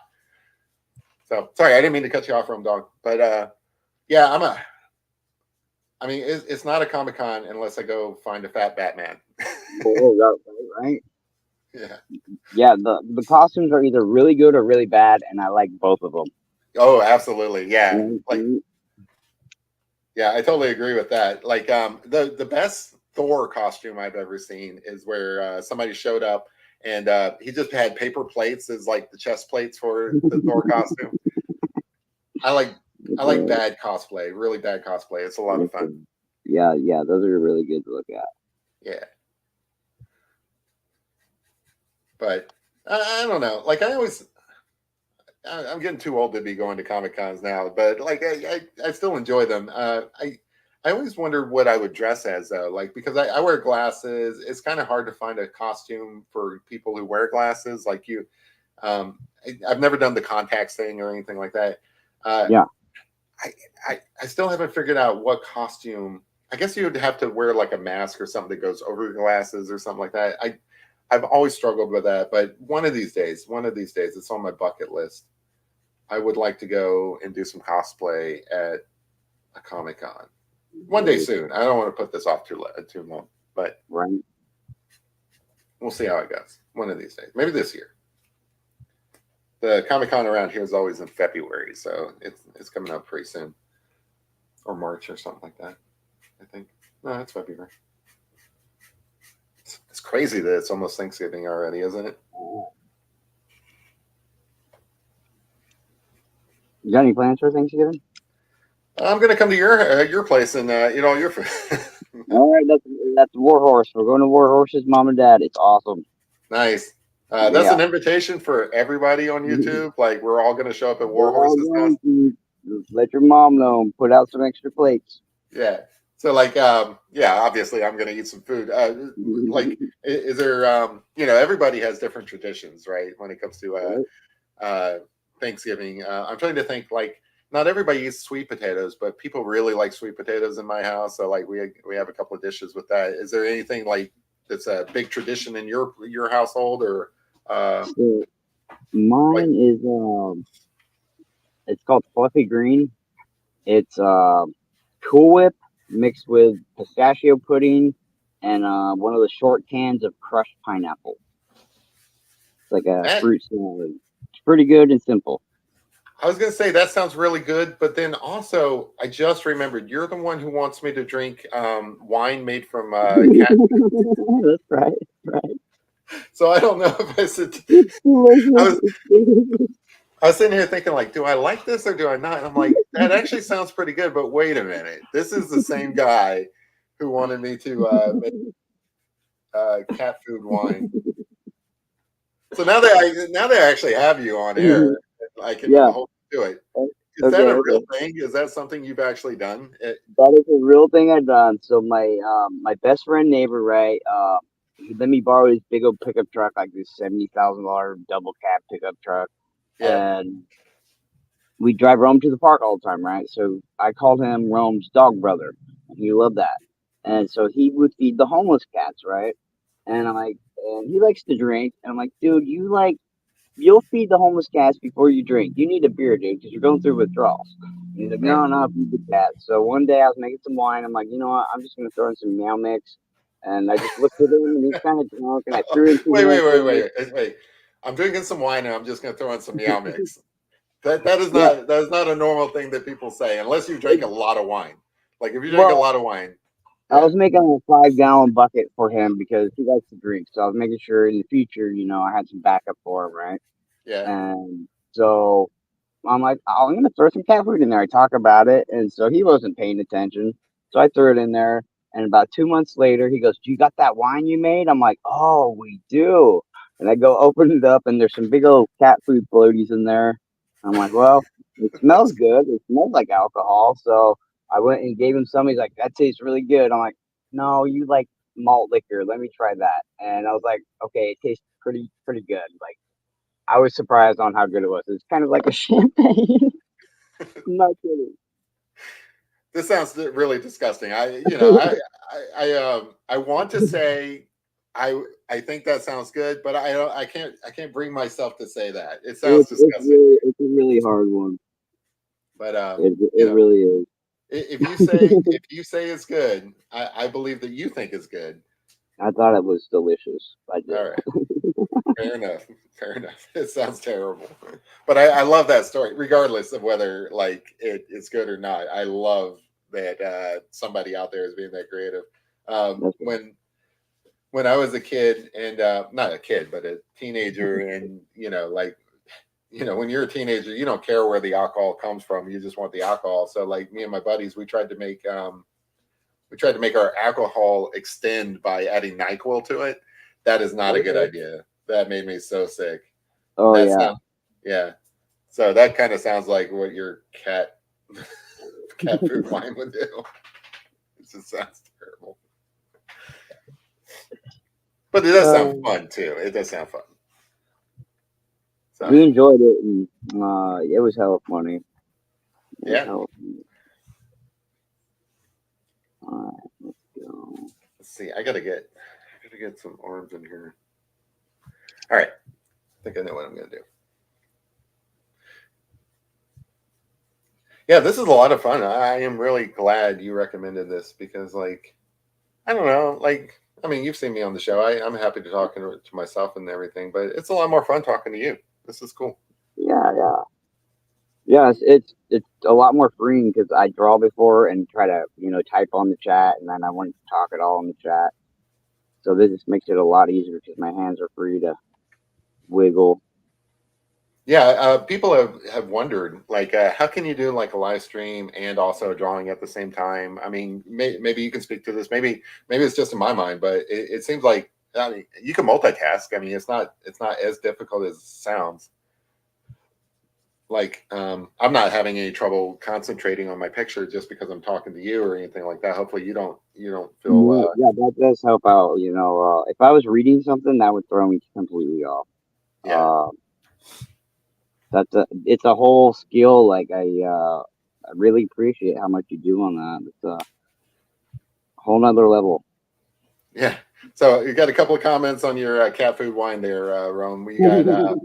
So sorry, I didn't mean to cut you off from dog, but yeah, it's not a Comic Con unless I go find a fat Batman. Oh, right. Yeah. Yeah. The costumes are either really good or really bad, and I like both of them. Oh, absolutely. Yeah. Like, Mhm. yeah, I totally agree with that. Like, the best Thor costume I've ever seen is where somebody showed up and he just had paper plates as like the chest plates for the Thor costume. I like bad cosplay, really bad cosplay. It's a lot of fun. Yeah, those are really good to look at. Yeah. But I don't know. Like I'm getting too old to be going to Comic Cons now, but like I still enjoy them. I always wondered what I would dress as though, like because I wear glasses. It's kind of hard to find a costume for people who wear glasses like you. I've never done the contacts thing or anything like that. Uh, Yeah. I, I still haven't figured out what costume. I guess you would have to wear like a mask or something that goes over your glasses or something like that. I've always struggled with that, but one of these days, it's on my bucket list. I would like to go and do some cosplay at a Comic Con one day soon. I don't want to put this off too long, but Right. we'll see how it goes. One of these days, maybe this year. The Comic Con around here is always in February, so it's coming up pretty soon, or March or something like that. I think no, it's February. It's crazy that it's almost Thanksgiving already, isn't it? You got any plans for Thanksgiving? I'm gonna come to your place and eat all your food. All right, that's Warhorse. We're going to Warhorse's mom and dad. It's awesome. Nice. That's Yeah. an invitation for everybody on YouTube. Like we're all gonna show up at We're all Warhorse's house. going to let your mom know and put out some extra plates. Yeah. So like yeah, obviously I'm gonna eat some food. Like is there everybody has different traditions, right? When it comes to Right? Thanksgiving. I'm trying to think like not everybody eats sweet potatoes, but people really like sweet potatoes in my house. So like we have a couple of dishes with that. Is there anything like that's a big tradition in your household or So like mine is it's called Fluffy Green. It's Cool Whip mixed with pistachio pudding and one of the short cans of crushed pineapple. It's like a that? fruit salad. It's pretty good and simple. I was gonna say that sounds really good, but then also I just remembered you're the one who wants me to drink wine made from cat. That's right. Right. So I don't know if I said It's I delicious. was It's delicious. I was sitting here thinking like, do I like this or do I not? And I'm like, that actually sounds pretty good, but wait a minute, this is the same guy who wanted me to make cat food wine. So now that I actually have you on air, I can Yeah. hold you to it. Is that Okay. a real Okay. thing? Is that something you've actually done? That is a real thing I've done. So my best friend neighbor, right? He let me borrow his big old pickup truck, like this $70,000 double cab pickup truck, Yeah. and we drive Rome to the park all the time, right? So I called him Rome's dog brother, and he loved that. And so he would feed the homeless cats, right? And I'm like, and he likes to drink, and I'm like, dude, you'll feed the homeless cats before you drink. You need a beer, dude, because you're going through withdrawals. And he's like, Right. no, no, feed the cats. So one day I was making some wine. I'm like, you know what? I'm just gonna throw in some meow mix. And I just looked at him, and he's kind of drunk, and I threw in too Wait, much. wait, wait, And like, wait, wait. I'm drinking some wine and I'm just going to throw in some meow mix. That is yeah, not a normal thing that people say unless you drink a lot of wine. Like if you drink a well, lot of wine, I yeah, was making a 5 gallon bucket for him because he likes to drink. So I was making sure in the future, I had some backup for him, right? yeah. And so I'm like, oh, I'm gonna throw some cat food in there. I talk about it, and so he wasn't paying attention. So I threw it in there, and about 2 months later, he goes, "You got that wine you made?" I'm like, "Oh, we do." And I go open it up, and there's some big old cat food floaties in there. I'm like, "Well, it smells good. It smells like alcohol." So I went and gave him some. He's like, "That tastes really good." I'm like, "No, you like malt liquor. Let me try that." And I was like, "Okay, it tastes pretty good." Like I was surprised on how good it was. It's kind of like a champagne. I'm not kidding. This sounds really disgusting. I want to say I think that sounds good, but I can't bring myself to say that. It sounds disgusting. It's a really hard one. But It really is. if you say it's good, I believe that you think it's good. I thought it was delicious. I All did. right. Fair enough. Fair enough. It sounds terrible, but I love that story, regardless of whether like it's good or not. I love that somebody out there is being that creative. That's right. When I was a kid, and not a kid, but a teenager, and when you're a teenager, you don't care where the alcohol comes from. You just want the alcohol. So, like me and my buddies, we tried to make our alcohol extend by adding Nyquil to it. That is not a good Okay. idea. That made me so sick. Oh That's yeah. not, yeah. So that kind of sounds like what your cat food wine would do. It just sounds terrible. But it does sound Um, fun too. It does sound fun. So we enjoyed it, and it was hella funny. It was yeah, hella funny. All right, let's go. let's see. I gotta get some arms in here. All right. I think I know what I'm gonna do. Yeah, this is a lot of fun. I am really glad you recommended this because, like, I don't know, like, I mean, you've seen me on the show. I'm happy to talk to myself and everything, but it's a lot more fun talking to you. This is cool. Yeah, yeah, yeah. It's a lot more freeing because I draw before and try to type on the chat, and then I want to talk it all in the chat. So this just makes it a lot easier because my hands are free to wiggle. Yeah, people have wondered, like, how can you do like a live stream and also drawing at the same time? I mean, maybe you can speak to this. Maybe it's just in my mind, but it seems like, I mean, you can multitask. I mean, it's not as difficult as it sounds. Like, I'm not having any trouble concentrating on my picture just because I'm talking to you or anything like that. Hopefully, you don't feel Yeah, yeah, that does help out. If I was reading something, that would throw me completely off. yeah. It's a whole skill. Like I really appreciate how much you do on that. It's a whole nother level. Yeah. So you got a couple of comments on your cat food wine there, Rome. We got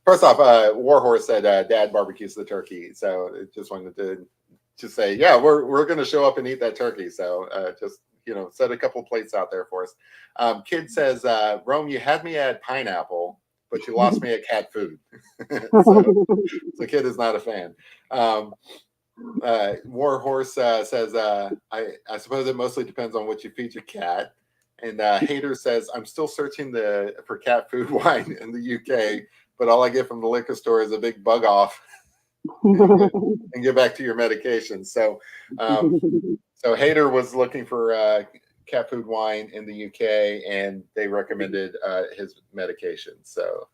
first off, Warhorse said Dad barbecues the turkey. So it just wanted to just say, yeah, we're going to show up and eat that turkey. So just set a couple plates out there for us. Kid says, Rome, you had me at pineapple, but you lost me at cat food. So Kid is not a fan. Warhorse says, I suppose it mostly depends on what you feed your cat. And Hater says, I'm still searching for cat food wine in the UK, but all I get from the liquor store is a big bug off and get back to your medication. So Hater was looking for cat food wine in the UK, and they recommended his medication. So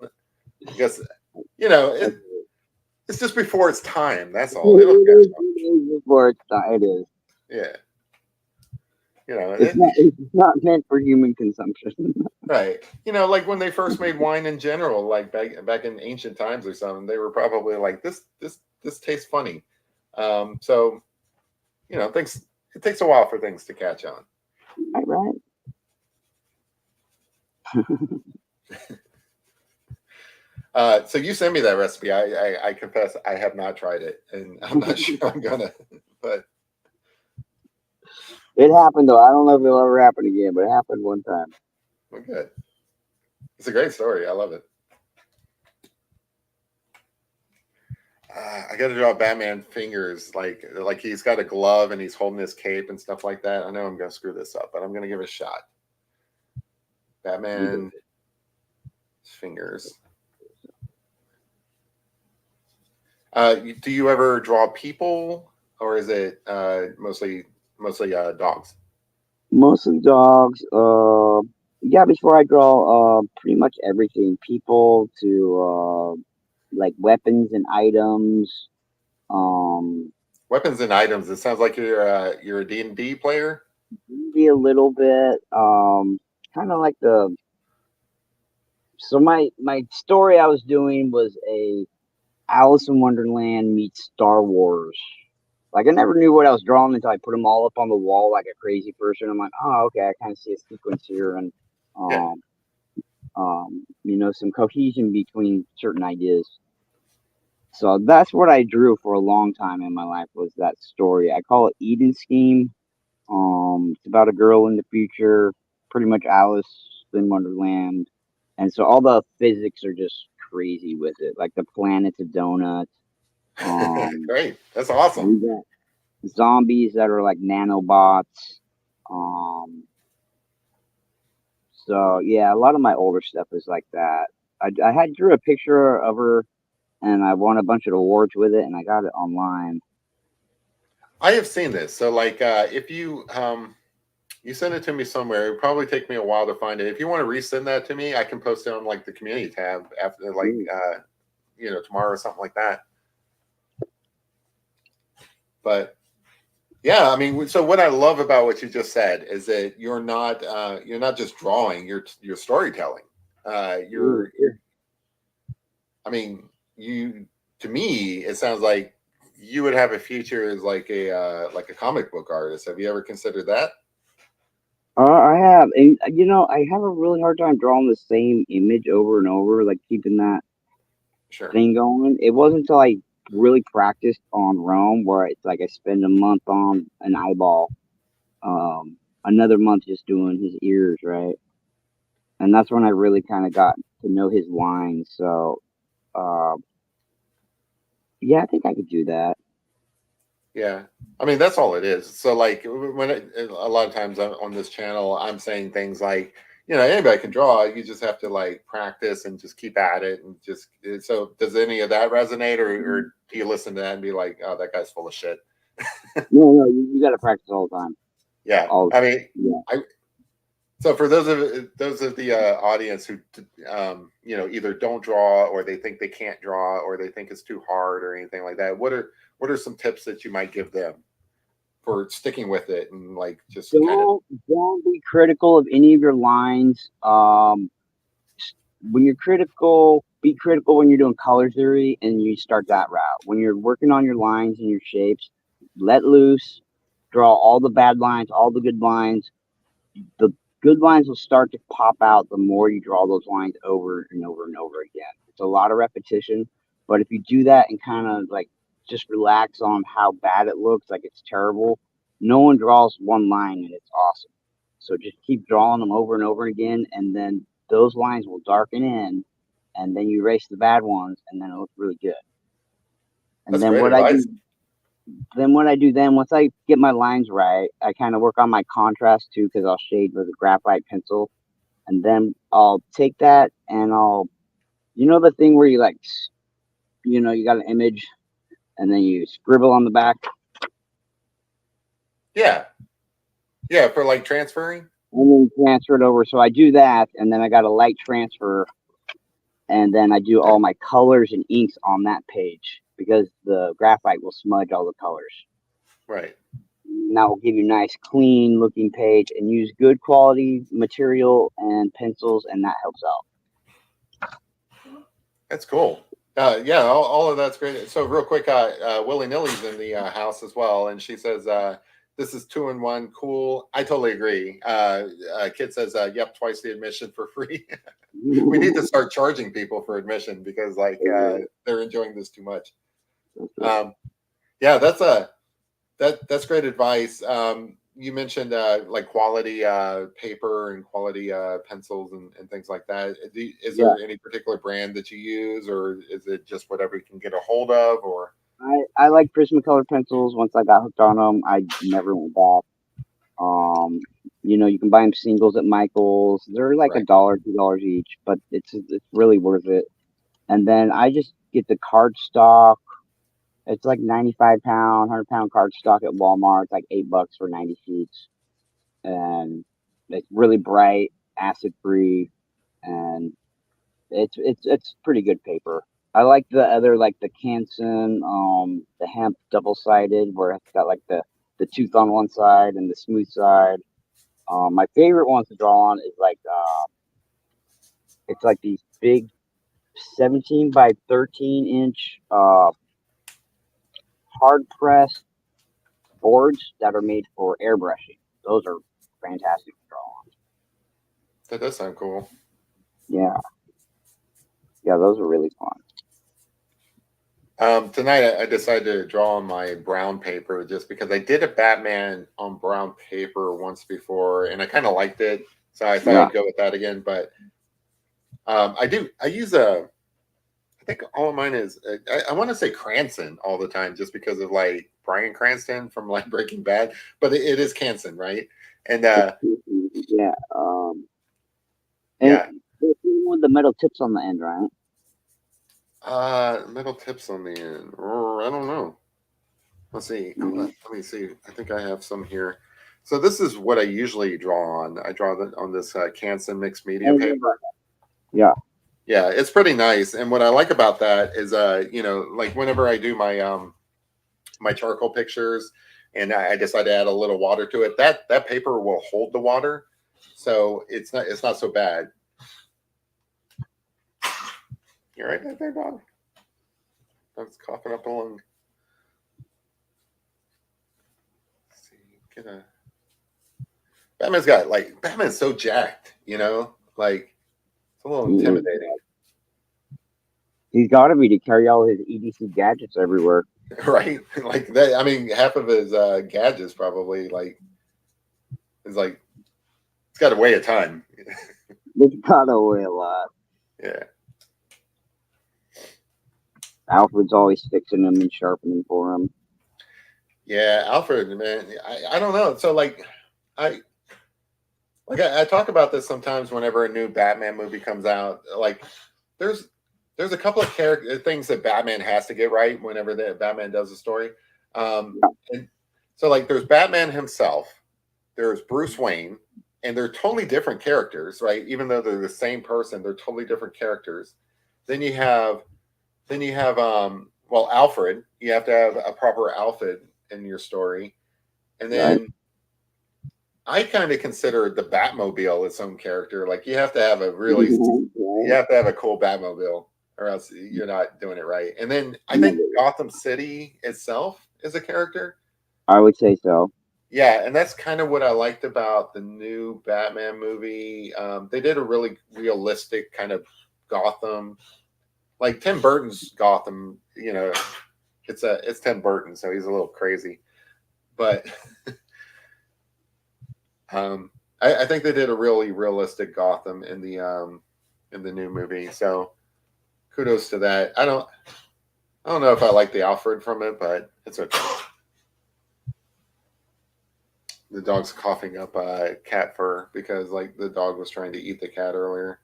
I guess it's just before it's time. That's all. It'll catch up. It is before it's done. It is. Yeah. It's not. It's not meant for human consumption. Right. Like when they first made wine in general, like back in ancient times or something, they were probably like, this tastes funny. So things it takes a while for things to catch on. Right. So you sent me that recipe. I confess I have not tried it, and I'm not sure I'm gonna. But It happened though. I don't know if it'll ever happen again, but it happened one time. we're good. It's a great story. I love it. I got to draw Batman fingers, like he's got a glove and he's holding his cape and stuff like that. I know I'm gonna screw this up, but I'm gonna give it a shot. Batman fingers. Do you ever draw people, or is it mostly dogs? Mostly dogs. Yeah. Before I draw, pretty much everything. People to like weapons and items. Um, Weapons and items. It sounds like you're a D&D player. Maybe a little bit. Kind of like the. So my story I was doing was a Alice in Wonderland meets Star Wars. Like I never knew what I was drawing until I put them all up on the wall like a crazy person. I'm like, oh, okay, I kind of see a sequence here, and Yeah. um, some cohesion between certain ideas. So that's what I drew for a long time in my life was that story. I call it Eden Scheme. It's about a girl in the future, pretty much Alice in Wonderland, and so all the physics are just crazy with it. Like the planet's a donut. Um, Great. That's awesome. we got zombies that are like nanobots. Um, so yeah, a lot of my older stuff is like that. I had drew a picture of her, and I won a bunch of awards with it, and I got it online. I have seen this. So like if you send it to me somewhere, it'll probably take me a while to find it. If you want to resend that to me, I can post it on like the community tab after like Ooh, tomorrow or something like that. But yeah, I mean, so what I love about what you just said is that you're not just drawing, you're storytelling. You're I mean, you to me, it sounds like you would have a future as like a comic book artist. Have you ever considered that? I have, and I have a really hard time drawing the same image over and over, like keeping that Sure. thing going. It wasn't until I really practiced on Rome where it's like I spend a month on an eyeball, another month just doing his ears, right? And that's when I really kind of got to know his lines. So, uh, yeah, I think I could do that. Yeah. I mean, that's all it is. So, like, a lot of times on this channel, I'm saying things like, anybody can draw. You just have to like practice and just keep at it. And just so, does any of that resonate, or do you listen to that and be like, oh, that guy's full of shit? No, you got to practice all the time. Yeah. All I mean, yeah. so for those of the audience who either don't draw, or they think they can't draw, or they think it's too hard or anything like that, what are some tips that you might give them for sticking with it and like just kind of Don't be critical of any of your lines. When you're critical, be critical when you're doing color theory and you start that route. When you're working on your lines and your shapes, let loose, draw all the bad lines, all the good lines. The good lines will start to pop out the more you draw those lines over and over and over again. It's a lot of repetition, but if you do that and kind of like just relax on how bad it looks, like it's terrible, no one draws one line and it's awesome. So just keep drawing them over and over again, and then those lines will darken in, and then you erase the bad ones, and then it looks really good. And that's great advice. what I do then, once I get my lines right, I kind of work on my contrast too, because I'll shade with a graphite pencil, and then I'll take that and the thing where you like, you got an image, and then you scribble on the back, Yeah. Yeah, for like transferring. and then transfer it over. So I do that, and then I got a light transfer, and then I do all my colors and inks on that page because the graphite will smudge all the colors. Right. And that will give you a nice, clean looking page, and use good quality material and pencils, and that helps out. That's cool. Yeah, all of that's great. So real quick, Willy Nilly's in the house as well, and she says this is 2-in-1, cool. I totally agree. Kid says, "Yep, twice the admission for free." We need to start charging people for admission because like they're enjoying this too much. Yeah, that's great advice. You mentioned like quality paper and quality pencils and things like that. Is Yeah, there any particular brand that you use, or is it just whatever you can get a hold of? Or I like Prismacolor pencils. Once I got hooked on them, I never went back. Um, you can buy them singles at Michael's. They're like a right, dollar, $2 each, but it's really worth it. And then I just get the cardstock. It's like 95 pound, 100 pound cardstock at Walmart. It's like $8 for 90 sheets, and it's really bright, acid free, and it's pretty good paper. I like the other, like the Canson, the hemp double sided, where it's got like the tooth on one side and the smooth side. My favorite ones to draw on is like it's like these big 17 by 13 inch hard pressed boards that are made for airbrushing. Those are fantastic to draw on. that does sound cool. Yeah, yeah, those are really fun. Tonight I decided to draw on my brown paper just because I did a Batman on brown paper once before and I kind of liked it, so I thought Yeah, I'd go with that again. But I use I think all of mine is I want to say Cranston all the time just because of like Bryan Cranston from like Breaking Bad, but it is Cranston, right? And yeah. And yeah, with the metal tips on the end, right? metal tips on the end. I don't know. Let's see. Mhm. Let me see. I think I have some here. So this is what I usually draw on. I draw on this Canson mixed media Oh, yeah. paper. Yeah. Yeah, it's pretty nice. And what I like about that is, like whenever I do my charcoal pictures, and I decide to add a little water to it, that paper will hold the water, so it's not so bad. You're right there, dog. Dog's coughing up a lung. Let's see, get a Batman's so jacked, like it's a little intimidating. He's got to be to carry all his EDC gadgets everywhere. Right? Like that. I mean, half of his gadgets probably like is like it's got to weigh a ton. He's got to weigh a lot. Yeah. Alfred's always fixing them and sharpening for him. Yeah, Alfred, man, I don't know. So I I talk about this sometimes whenever a new Batman movie comes out. Like there's a couple of character things that Batman has to get right whenever that Batman does a story. And so like there's Batman himself, there's Bruce Wayne, and they're totally different characters, right? Even though they're the same person, they're totally different characters. Then you have well, Alfred, you have to have a proper Alfred in your story. And then I kind of consider the Batmobile its own character. Like you have to have you have to have a cool Batmobile, or else you're not doing it right. And then I think Gotham City itself is a character. I would say so. Yeah, and that's kind of what I liked about the new Batman movie. They did a really realistic kind of Gotham. Like Tim Burton's Gotham, it's Tim Burton, so he's a little crazy. But I think they did a really realistic Gotham in the new movie. So kudos to that. I don't know if I like the Alfred from it, but it's okay. The dog's coughing up cat fur because like the dog was trying to eat the cat earlier.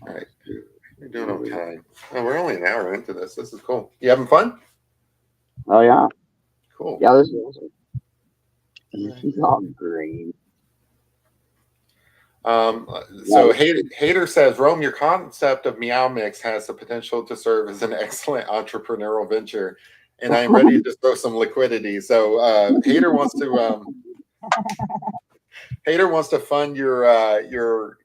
All right, we're doing okay. Oh, we're only an hour into this. This is cool. You having fun? Oh yeah. Cool. Yeah, this is awesome. He's all green. So Hater says, Rome, your concept of Meow Mix has the potential to serve as an excellent entrepreneurial venture, and I am ready to throw some liquidity. So Hater wants to fund your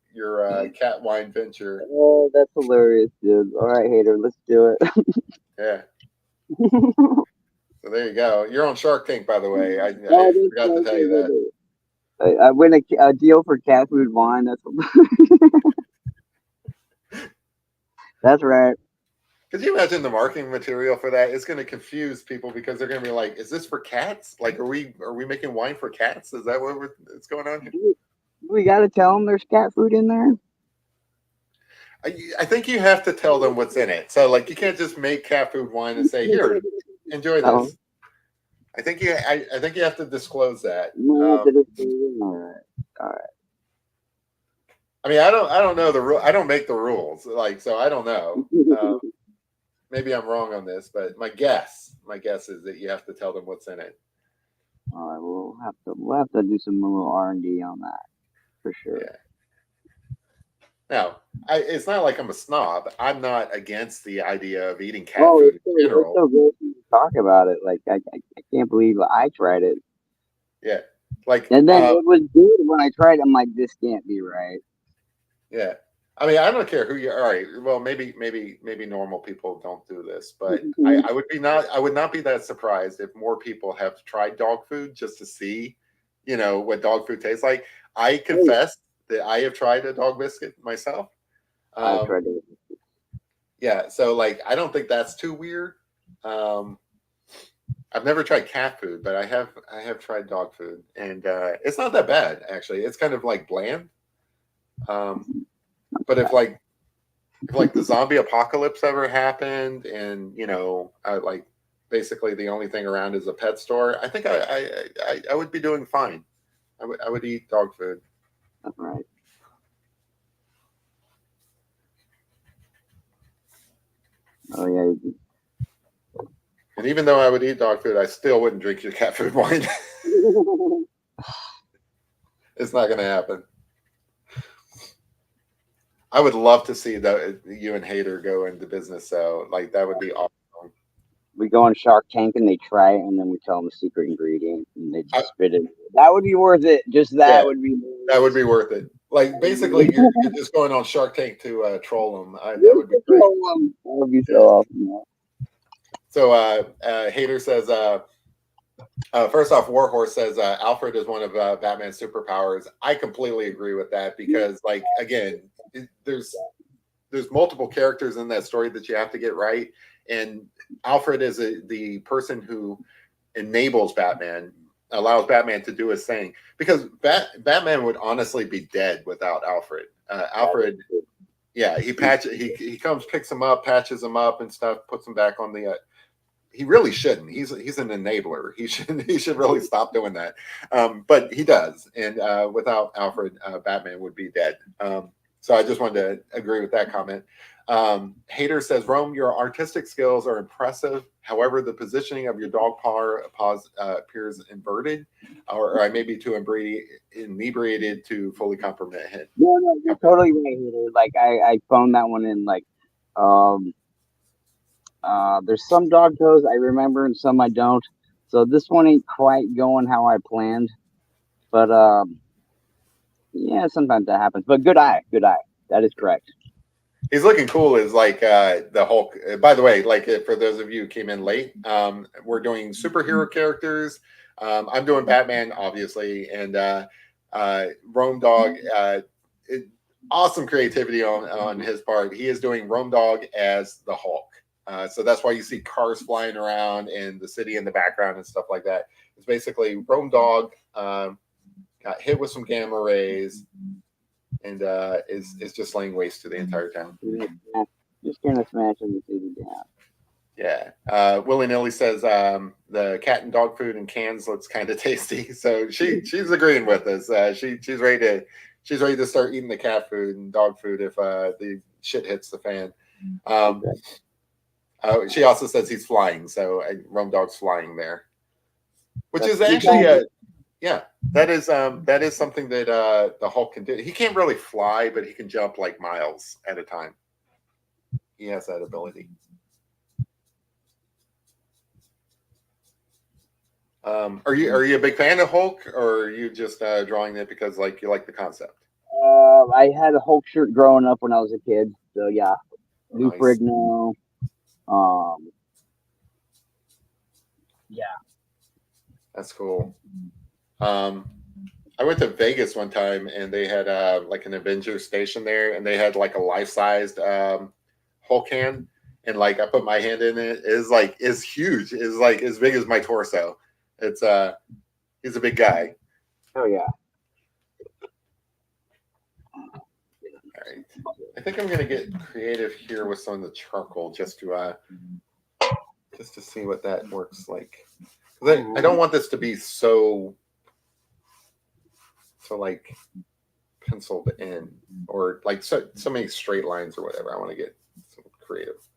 cat wine venture. Oh, that's hilarious, dude. All right, Hater, let's do it. Yeah. So there you go. You're on Shark Tank, by the way. I forgot to tell you that. I win a deal for cat food wine. That's right. Could you imagine the marketing material for that? It's going to confuse people because they're going to be like, "Is this for cats? Like, are we making wine for cats? Is that what's going on here?" We got to tell them there's cat food in there. I think you have to tell them what's in it. So, like, you can't just make cat food wine and say, "Here, enjoy this." I think you have to disclose that. All right. I mean, I don't know the rule. I don't make the rules. Like, so I don't know. Maybe I'm wrong on this, but my guess is that you have to tell them what's in it. All right, we'll have to do some little R&D on that for sure. Yeah. Now, it's not like I'm a snob. I'm not against the idea of eating cat food in general. It's so good to talk about it. Like I can't believe I tried it. Yeah, like and then it was good when I tried it. I'm like, this can't be right. Yeah, I mean, I don't care who you are. All right, well, maybe normal people don't do this, but I would not be that surprised if more people have tried dog food just to see, what dog food tastes like. I confess that I have tried a dog biscuit myself. I've tried it. Yeah, so like I don't think that's too weird. I've never tried cat food, but I have tried dog food, and it's not that bad actually. It's kind of like bland. But if the zombie apocalypse ever happened, and like basically the only thing around is a pet store, I think I would be doing fine. I would eat dog food. That's right. Oh yeah. And even though I would eat dog food, I still wouldn't drink your cat food wine. It's not going to happen. I would love to see you and Hader go into business. So, like, that would be awesome. We go on Shark Tank and they try it, and then we tell them the secret ingredient, and they I, just spit it. That would be worth it. Just yeah, that would be. that would be worth it. Like, basically, you're just going on Shark Tank to troll them. That would be great. That would be so Yeah. awesome. Yeah. So, Hader says, first off, Warhorse says Alfred is one of Batman's superpowers. I completely agree with that because, like, again, there's multiple characters in that story that you have to get right, and Alfred is the person who enables Batman, allows Batman to do his thing. Because Batman would honestly be dead without Alfred. Alfred, yeah, he comes, picks him up, patches him up, and stuff, puts him back on the. He really shouldn't. He's an enabler. He should really stop doing that. But he does, and without Alfred, Batman would be dead. So I just wanted to agree with that comment. Hader says, Rome, your artistic skills are impressive. However, the positioning of your dog paws appears inverted, or I may be too inebriated to fully comprehend him. No, you're totally right, Hader. Like I phoned that one in. Like, there's some dog toes I remember and some I don't. So this one ain't quite going how I planned. But yeah, sometimes that happens. But good eye, good eye. That is correct. He's looking cool as like the Hulk. By the way, like for those of you who came in late, we're doing superhero characters. I'm doing Batman, obviously, and Rome Dog. Awesome creativity on his part. He is doing Rome Dog as the Hulk. So that's why you see cars flying around and the city in the background and stuff like that. It's basically Rome Dog got hit with some gamma rays and is just laying waste to the entire town. Just gonna smash the city down. Yeah. Willy Nilly says the cat and dog food in cans looks kind of tasty. So she's agreeing with us. She's ready to start eating the cat food and dog food if the shit hits the fan. She also says he's flying, so Rome Dog's flying there, which is actually yeah, that is something that the Hulk can do. He can't really fly, but he can jump like miles at a time. He has that ability. Are you a big fan of Hulk, or are you just drawing it because like you like the concept? I had a Hulk shirt growing up when I was a kid, so yeah. Lou Ferrigno. Yeah. That's cool. I went to Vegas one time and they had like an Avengers station there, and they had like a life-sized Hulk hand, and like I put my hand in it. It's huge. It's like as big as my torso. It's he's a big guy. Oh yeah. All right. I think I'm gonna get creative here with some of the charcoal just to see what that works like. I don't want this to be so like penciled in or like so many straight lines or whatever. I want to get some creative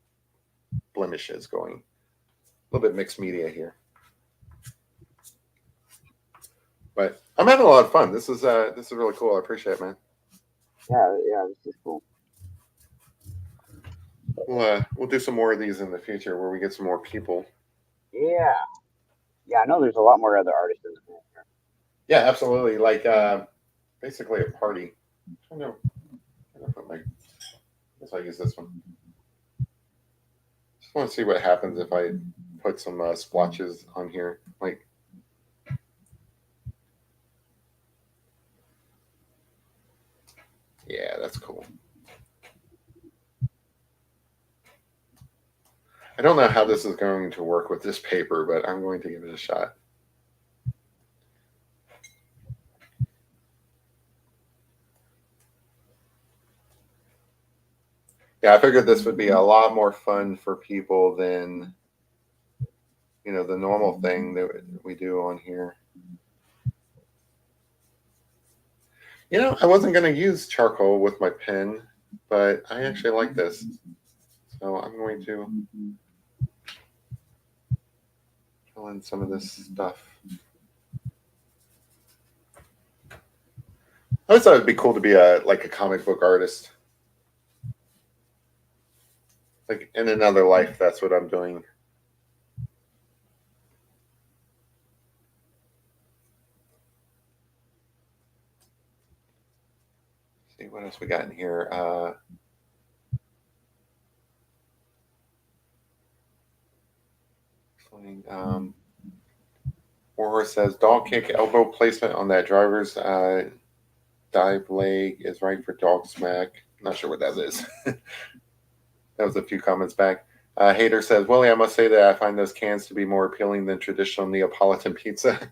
blemishes going. A little bit mixed media here. But I'm having a lot of fun. This is really cool. I appreciate it, man. Yeah, this is cool. We'll do some more of these in the future where we get some more people. Yeah, I know there's a lot more other artists in the here. Yeah, absolutely. Like basically a party. I know. I guess I'll use this one. Just want to see what happens if I put some splotches on here. Like, yeah, that's cool. I don't know how this is going to work with this paper, but I'm going to give it a shot. Yeah, I figured this would be a lot more fun for people than, the normal thing that we do on here. I wasn't going to use charcoal with my pen, but I actually like this. So I'm going to fill in some of this stuff. I always thought it'd be cool to be a comic book artist. Like in another life, that's what I'm doing. Let's see what else we got in here. Warhorse says dog kick elbow placement on that driver's dive leg is right for dog smack. Not sure what that is. That was a few comments back. Hater says, Willie, I must say that I find those cans to be more appealing than traditional Neapolitan pizza.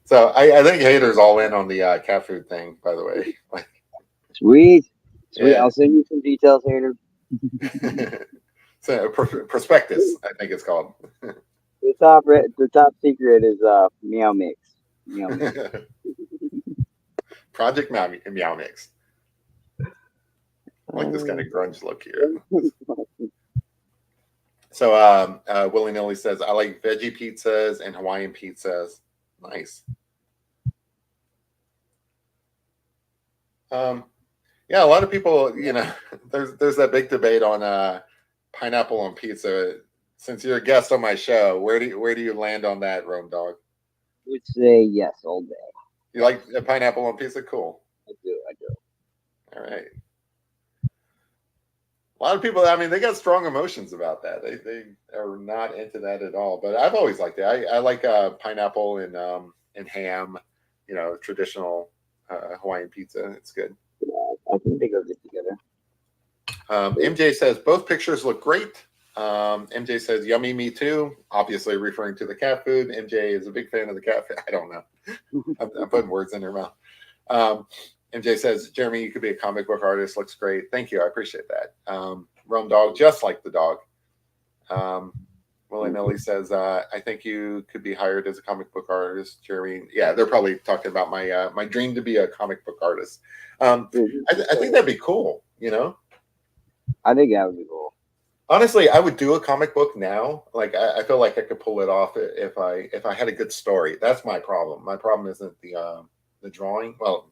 So I think Hater's all in on the cat food thing, by the way. Like, Sweet. yeah. I'll send you some details later. So prospectus, I think it's called. The top secret is meow mix. Meow mix. Project Meow Mix. I like this kind of grunge look here. So Willy Nilly says, I like veggie pizzas and Hawaiian pizzas. Nice. Yeah, a lot of people, there's that big debate on pineapple on pizza. Since you're a guest on my show, where do you land on that, Rome Dog? I would say yes all day. You like a pineapple on pizza? Cool. I do. All right. A lot of people, I mean, they got strong emotions about that. They are not into that at all. But I've always liked it. I like pineapple and ham, traditional Hawaiian pizza. It's good. Yeah, I think they go good together. MJ says both pictures look great. MJ says yummy, me too. Obviously referring to the cat food. MJ is a big fan of the cat food. I don't know. I'm putting words in her mouth. MJ says, Jeremy, you could be a comic book artist. Looks great. Thank you. I appreciate that. Rome Dog, just like the dog. Willy Nilly says, I think you could be hired as a comic book artist, Jeremy. Yeah, they're probably talking about my dream to be a comic book artist. I think that'd be cool, I think that would be cool. Honestly, I would do a comic book now. Like I feel like I could pull it off if I had a good story. That's my problem. My problem isn't the drawing. Well,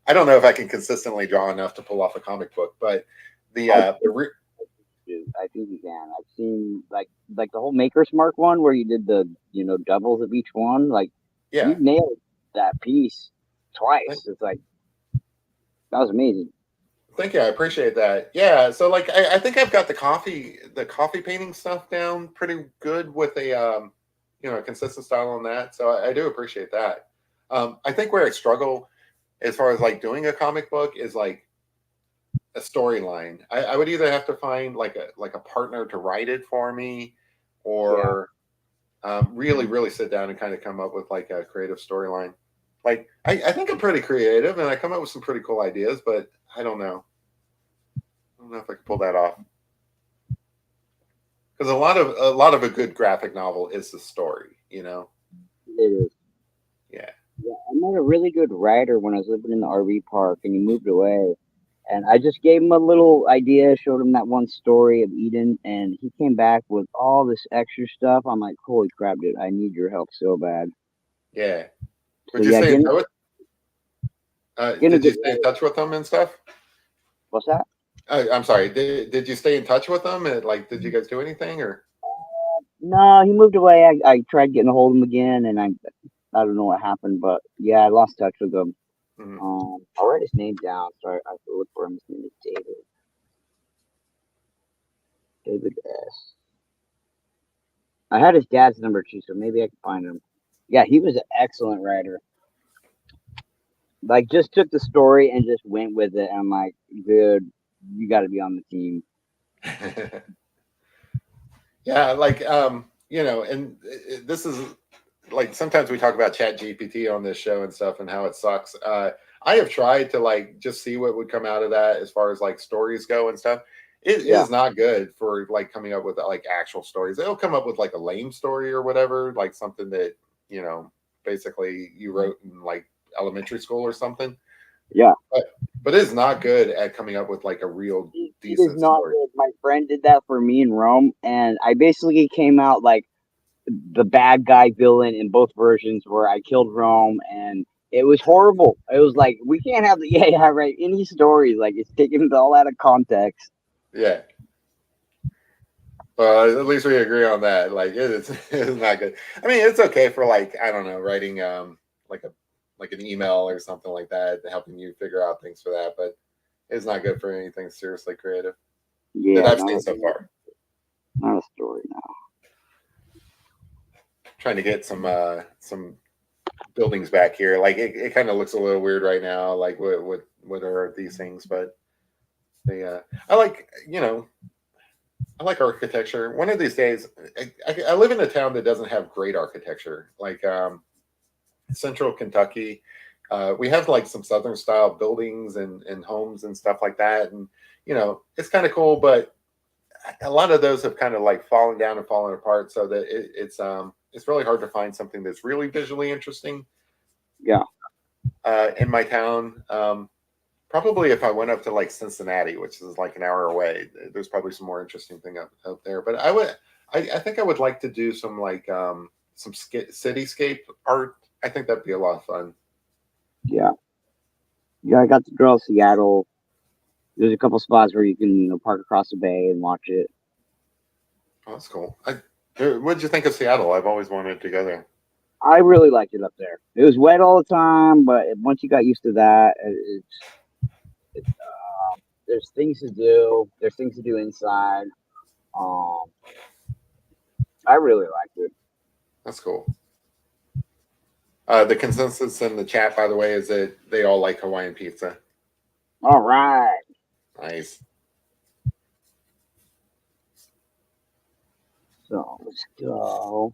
I don't know if I can consistently draw enough to pull off a comic book, but I think you can. I've seen like the whole Maker's Mark one where you did the doubles of each one. Like you nailed that piece twice. It's like that was amazing. Thank you. I appreciate that. Yeah. So like I think I've got the coffee painting stuff down pretty good with a consistent style on that. So I do appreciate that. I think where I struggle as far as like doing a comic book is like a storyline. I would either have to find like a partner to write it for me, or really, really sit down and kind of come up with like a creative storyline. Like I think I'm pretty creative and I come up with some pretty cool ideas, but I don't know. I don't know if I can pull that off. Because a lot of a good graphic novel is the story, It is. Yeah. Yeah, I met a really good writer when I was living in the RV park, and he moved away. And I just gave him a little idea, showed him that one story of Eden, and he came back with all this extra stuff. I'm like, holy crap, dude! I need your help so bad. Yeah. Would you stay in touch? Did you stay in touch with them and stuff? What's that? I'm sorry. Did you stay in touch with them? And, like, did you guys do anything or? No, he moved away. I tried getting a hold of him again, and I don't know what happened, but yeah, I lost touch with him. Mm-hmm. I'll write his name down. Sorry, I have to look for him. His name is David. David S. I had his dad's number too, so maybe I can find him. Yeah, he was an excellent writer. Like, just took the story and just went with it. And I'm like, dude, you got to be on the team. Yeah, like and this is like sometimes we talk about Chat GPT on this show and stuff and how it sucks. I have tried to like just see what would come out of that as far as like stories go and stuff. It is not good for like coming up with like actual stories. It'll come up with like a lame story or whatever, like something that basically you wrote in like elementary school or something. Yeah, but it's not good at coming up with like a real decent it is not story. good. My friend did that for me in Rome, and I basically came out like the bad guy villain in both versions, where I killed Rome, and It was horrible. It was like we can't have the yeah right any stories like it's taken all out of context. Yeah. Well, at least we agree on that. Like it is, it's not good. I mean, it's okay for like I don't know, writing like a like an email or something like that, helping you figure out things for that. But it's not good for anything seriously creative that Yeah, I've seen so far. not a story now. Trying to get some buildings back here. Like it kind of looks a little weird right now. Like what are these things? But they I like I like architecture. One of these days, I live in a town that doesn't have great architecture. Like Central Kentucky, we have like some Southern style buildings and homes and stuff like that, and it's kind of cool. But a lot of those have kind of like fallen down and fallen apart, so that it's really hard to find something that's really visually interesting. Yeah, In my town. Probably if I went up to like Cincinnati, which is like an hour away, there's probably some more interesting thing up there. But I think I would like to do some like some cityscape art. I think that'd be a lot of fun. yeah, yeah. I got to draw Seattle. There's a couple spots where you can park across the bay and watch it. Oh, that's cool. What did you think of Seattle? I've always wanted to go there. I really liked it up there. It was wet all the time, but once you got used to that, there's things to do. There's things to do inside. Um, I really liked it. That's cool. The consensus in the chat, by the way, is that they all like Hawaiian pizza. All right, Nice. so let's go.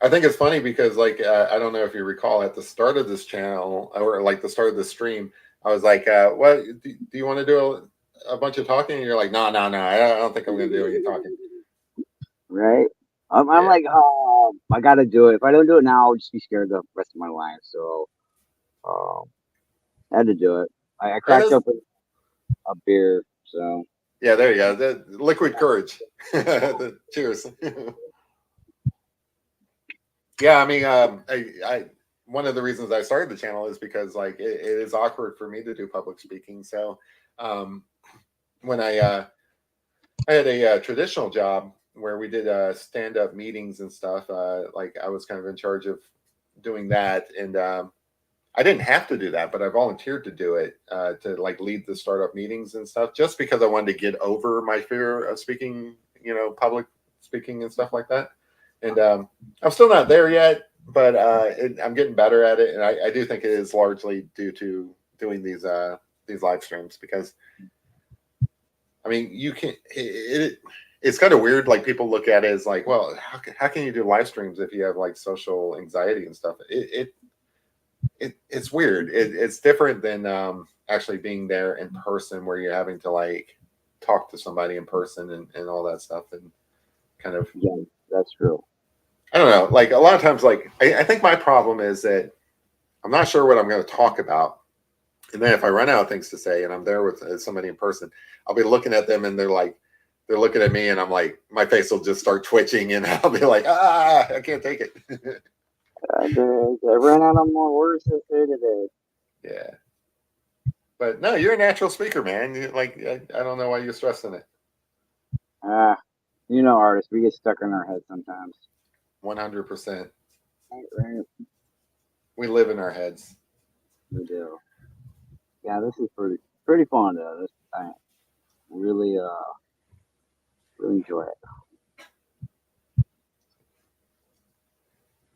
I think it's funny because, like, I don't know if you recall at the start of this channel or like the start of the stream, I was like, "What do you want to do a bunch of talking?" And you're like, "No, no, no, I don't think I'm going to do any talking." Right? I'm Yeah, like, oh, I gotta do it. If I don't do it now, I'll just be scared the rest of my life. So, um, I had to do it. I yeah, cracked open a beer. So, yeah. There you go. The liquid courage. Cheers. Yeah, I mean, I one of the reasons I started the channel is because like it is awkward for me to do public speaking. So, um, when I had a traditional job where we did stand up meetings and stuff. Like I was kind of in charge of doing that, and I didn't have to do that, but I volunteered to do it to like lead the startup meetings and stuff, just because I wanted to get over my fear of speaking, public speaking and stuff like that. And I'm still not there yet, but I'm getting better at it, and I do think it is largely due to doing these live streams because I mean, you can. It's kind of weird. Like people look at it as like, well, how can you do live streams if you have like social anxiety and stuff? It's weird. It's different than actually being there in person, where you're having to like talk to somebody in person and all that stuff, and kind of. yeah, that's true. I don't know. Like a lot of times, like I think my problem is that I'm not sure what I'm going to talk about. And then if I run out of things to say and I'm there with somebody in person, I'll be looking at them and they're looking at me and I'm like, my face will just start twitching and I'll be like, I can't take it. I ran out of more words to say today. Yeah. But no, you're a natural speaker, man. I don't know why you're stressing it. Artists, we get stuck in our heads sometimes. 100%. Right. We live in our heads. We do. Yeah, this is pretty fun though. This I really really enjoy it.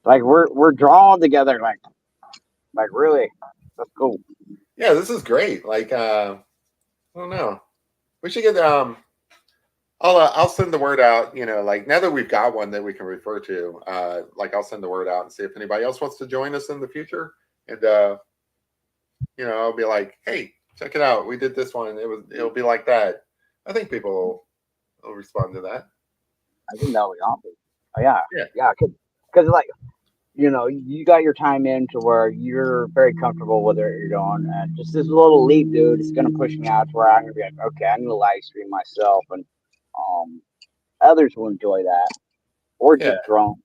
Like we're drawing together, like really. That's cool. Yeah, this is great. Like, I don't know. We should get I'll send the word out. Like now that we've got one that we can refer to, like I'll send the word out and see if anybody else wants to join us in the future. And I'll be like, hey, check it out. We did this one. It'll be like that. I think people will respond to that. I think that'll be awesome. Oh, yeah, Yeah. yeah, because like you got your time in to where you're very comfortable with what you're doing, and just this little leap, dude, is gonna push me out to where I'm gonna be like, okay, I'm gonna live stream myself, and others will enjoy that, or Yeah. just drone.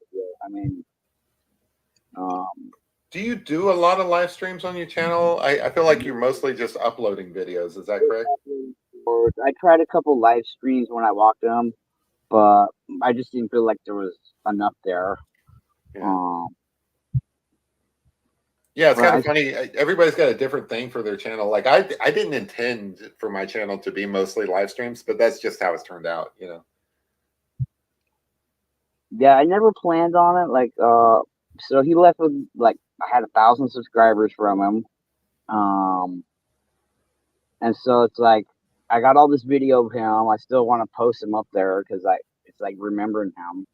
I mean, Do you do a lot of live streams on your channel? I feel like you're mostly just uploading videos. Is that correct? I tried a couple live streams when I walked them, but I just didn't feel like there was enough there. Yeah. Um, Yeah, it's but kind I of funny. Everybody's got a different thing for their channel. Like I didn't intend for my channel to be mostly live streams, but that's just how it's turned out, you know. Yeah, I never planned on it. So he left with like I had 1,000 subscribers from him. Um, and so it's like I got all this video of him. I still want to post him up there because I it's like remembering him.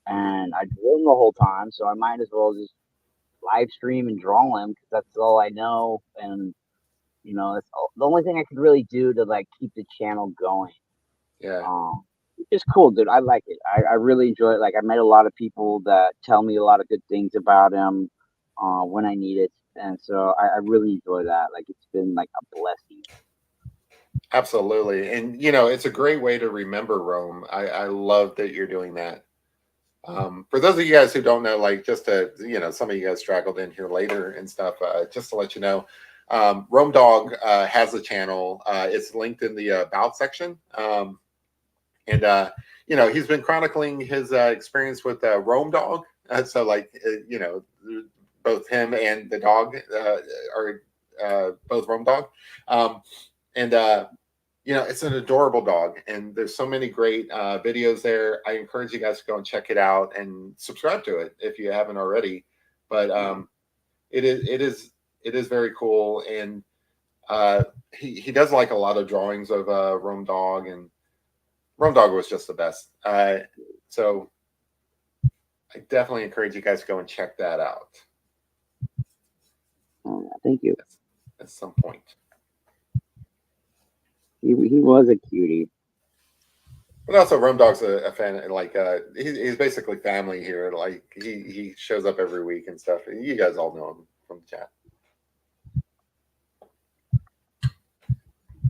And I drew him the whole time, so I might as well just live stream and draw him because that's all I know. And it's the only thing I could really do to like keep the channel going. Yeah. It's cool, dude. I like it. I really enjoy it. Like I met a lot of people that tell me a lot of good things about him when I need it, and so I really enjoy that. Like it's been like a blessing. Absolutely. And it's a great way to remember Rome. I love that you're doing that. For those of you guys who don't know, like just to, some of you guys straggled in here later and stuff, just to let you know, Rome Dog has a channel. It's linked in the about section. And, he's been chronicling his experience with Rome Dog. So like, both him and the dog are both Rome Dog. And, it's an adorable dog, and there's so many great videos there. I encourage you guys to go and check it out and subscribe to it if you haven't already. But it is very cool, and he does like a lot of drawings of Rome Dog, and Rome Dog was just the best. So I definitely encourage you guys to go and check that out. Thank you. At some point. He was a cutie. But also, Rome Dog's a fan. Like, he's basically family here. Like, he shows up every week and stuff. You guys all know him from the chat.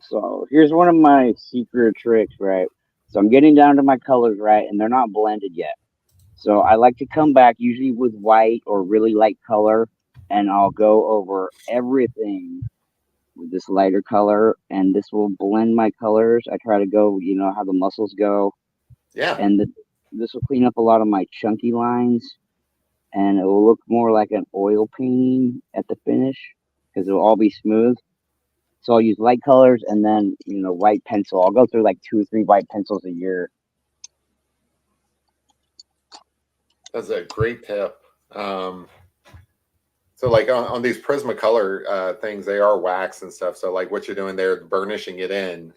So here's one of my secret tricks, right? So I'm getting down to my colors, right, and they're not blended yet. So I like to come back usually with white or really light color, and I'll go over everything with this lighter color, and this will blend my colors. I try to go, how the muscles go. Yeah. And this will clean up a lot of my chunky lines, and it will look more like an oil painting at the finish because it will all be smooth. So I'll use light colors and then, white pencil. I'll go through like 2 or 3 white pencils a year. That's a great tip. So like on these Prismacolor things, they are wax and stuff. So like what you're doing there, burnishing it in,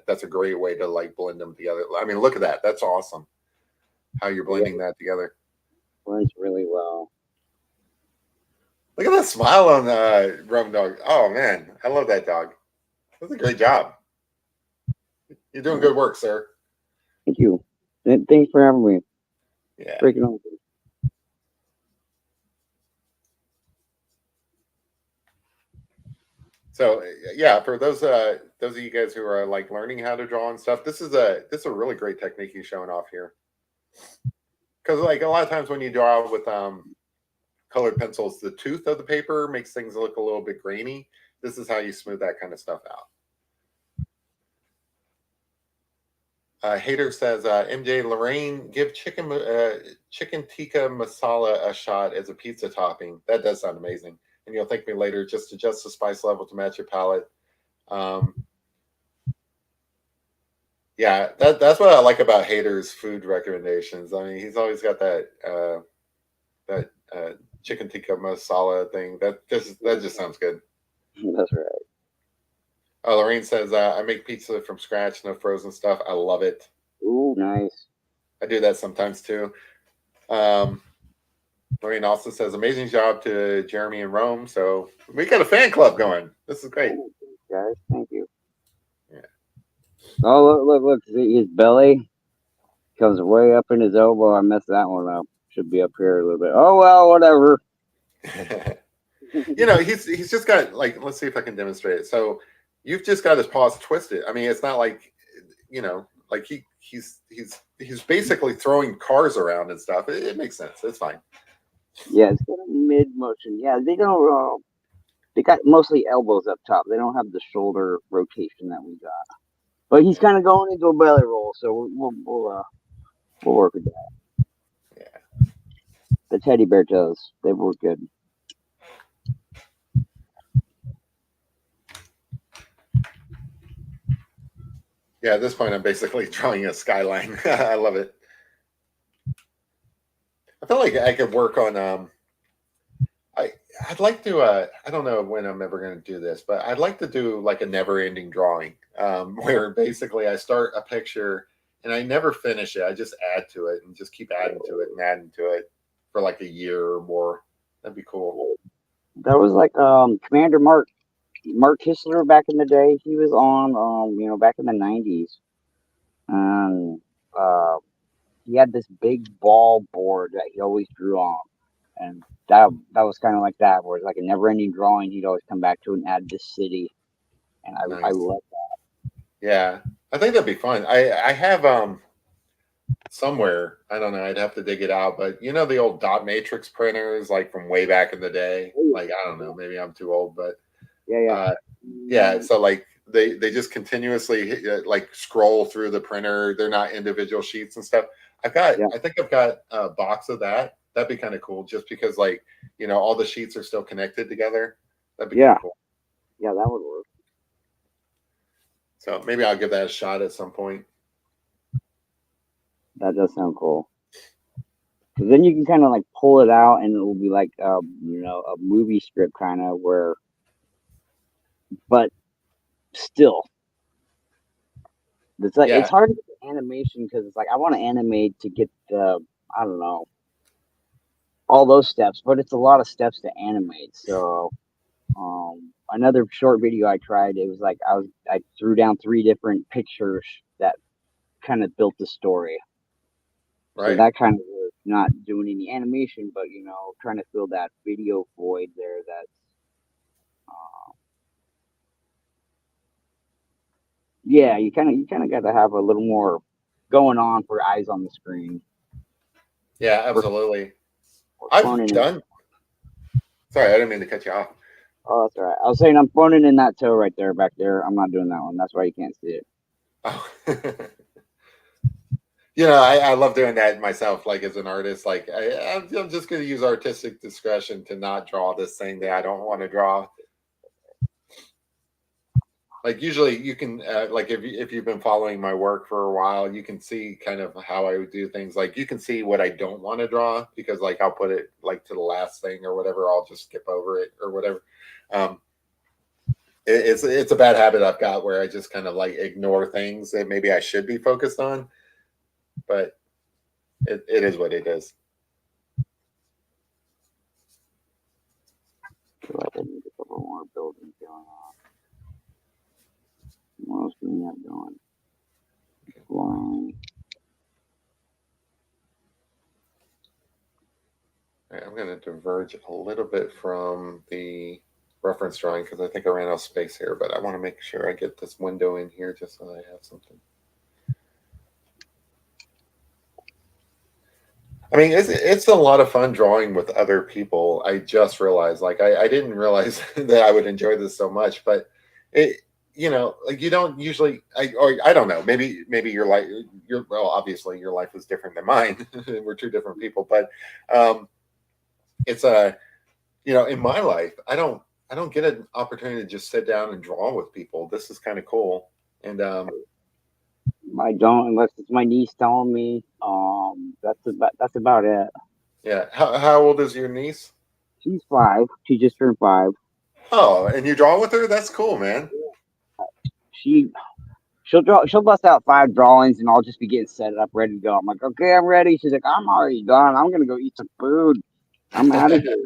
that's a great way to like blend them together. I mean, look at that. That's awesome. How you're blending that together. Blends really well. Look at that smile on Rum Dog. Oh man, I love that dog. That's a great job. You're doing good work, sir. Thank you. Thanks for having me. Yeah. Breaking on. So yeah, for those of you guys who are like learning how to draw and stuff, this is a really great technique he's showing off here. Because like a lot of times when you draw with colored pencils, the tooth of the paper makes things look a little bit grainy. This is how you smooth that kind of stuff out. Hater says, MJ Lorraine, give chicken tikka masala a shot as a pizza topping. That does sound amazing. And you'll thank me later. Just adjust the spice level to match your palate. Yeah, that's what I like about Hater's food recommendations. I mean, he's always got that chicken tikka masala thing. That just sounds good. That's right. Lorraine says, I make pizza from scratch, no frozen stuff. I love it. Ooh, nice. I do that sometimes too. Lorraine also says, amazing job to Jeremy and Rome. So we got a fan club going. This is great. Guys, thank you. Yeah. Oh, look. His belly comes way up in his elbow. I messed that one up. Should be up here a little bit. Oh, well, whatever. He's just got like, let's see if I can demonstrate it. So you've just got his paws twisted. I mean, it's not like, like he's basically throwing cars around and stuff. It makes sense. It's fine. Yeah, it's gonna mid motion. Yeah, they don't. They got mostly elbows up top. They don't have the shoulder rotation that we got. But he's Yeah. kind of going into a belly roll, so we'll work with that. Yeah. The teddy bear toes, they work good. Yeah. At this point, I'm basically drawing a skyline. I love it. I feel like I could work on I I'd like to I don't know when I'm ever going to do this, but I'd like to do like a never-ending drawing where basically I start a picture and I never finish it. I just add to it and just keep adding to it and adding to it for like a year or more. That'd be cool. That was like Commander Mark Kistler back in the day. He was on back in the '90s, and uh, he had this big ball board that he always drew on, and that was kind of like that, where it's like a never-ending drawing. He'd always come back to and add this city, and I Nice. love Yeah. I think that'd be fun. I have somewhere, I don't know, I'd have to dig it out, but you know the old dot matrix printers like from way back in the day? that. Like I don't know, maybe I'm too old, but Yeah, yeah, uh yeah, so like they just continuously like scroll through the printer. They're not individual sheets and stuff. yeah, I think I've got a box of that. That'd be kind of cool, just because like all the sheets are still connected together. That'd be kind yeah, of cool. yeah. That would work. So maybe I'll give that a shot at some point. That does sound cool. Because then you can kind of like pull it out, and it will be like a movie script kind of where, but still, it's like it's Yeah, hard to get the animation because it's like I want to animate to get the I don't know all those steps, but it's a lot of steps to animate. So another short video I tried, it was like I threw down three different pictures that kind of built the story. So right. that kind of was not doing any animation, but trying to fill that video void there. That yeah, you kind of got to have a little more going on for eyes on the screen. Yeah, We're, absolutely. we're I've phoning in. done. Sorry, I didn't mean to cut you off. Oh, that's all right. I was saying I'm phoning in that toe right there, back there. I'm not doing that one. That's why you can't see it. Oh. I love doing that myself, like as an artist. Like I'm just going to use artistic discretion to not draw this thing that I don't want to draw. Like usually you can like if you've been following my work for a while, you can see kind of how I would do things. Like you can see what I don't want to draw because like I'll put it like to the last thing or whatever. I'll just skip over it or whatever. Um, it's a bad habit I've got where I just kind of like ignore things that maybe I should be focused on, but it is what it is. I feel like I need a couple more buildings going on. What else do we have going? Flying. All right, I'm going to diverge a little bit from the reference drawing because I think I ran out of space here, but I want to make sure I get this window in here just so I have something. I mean, it's a lot of fun drawing with other people. I just realized, like, I didn't realize that I would enjoy this so much, but it, like you don't usually, or I don't know, maybe your life, well, obviously your life is different than mine. We're two different people, but it's in my life, I don't get an opportunity to just sit down and draw with people. This is kind of cool, and I don't unless it's my niece telling me. That's about it. yeah. How old is your niece? She's 5. She just turned 5. Oh, and you draw with her? That's cool, man. She she'll bust out 5 drawings, and I'll just be getting set up, ready to go. I'm like, okay, I'm ready. She's like, I'm already done. I'm gonna go eat some food. I'm out of here.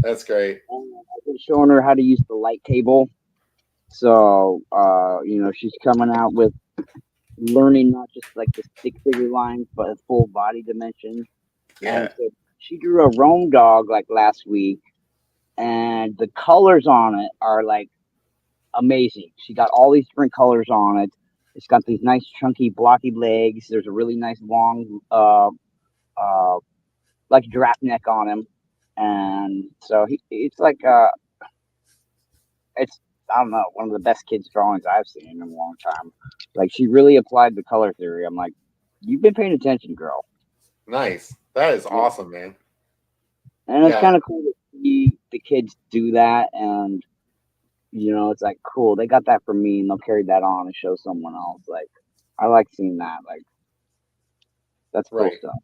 That's great. And I've been showing her how to use the light table. So she's coming out with learning not just like the stick figure lines, but a full body dimension. And Yeah. so she drew a Rome dog like last week, and the colors on it are like amazing. She got all these different colors on it. It's got these nice chunky blocky legs. There's a really nice long like giraffe neck on him, and so it's like it's I don't know, one of the best kids drawings I've seen in a long time. Like she really applied the color theory. I'm like, you've been paying attention, girl. Nice. That is Yeah. awesome, man. And it's Yeah, kind of cool to see the kids do that, and it's like cool. They got that from me, and they'll carry that on and show someone else. Like I like seeing that. Like that's cool right. stuff.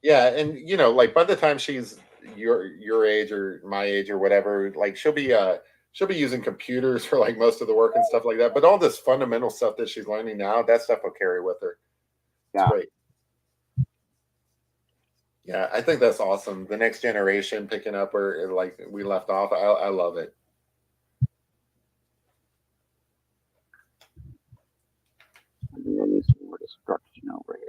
Yeah, and like by the time she's your age or my age or whatever, like she'll be using computers for like most of the work and stuff like that. But all this fundamental stuff that she's learning now, that stuff will carry with her. It's Yeah. great. Yeah, I think that's awesome. The next generation picking up where like we left off. I love it. I think I need some more destruction over here.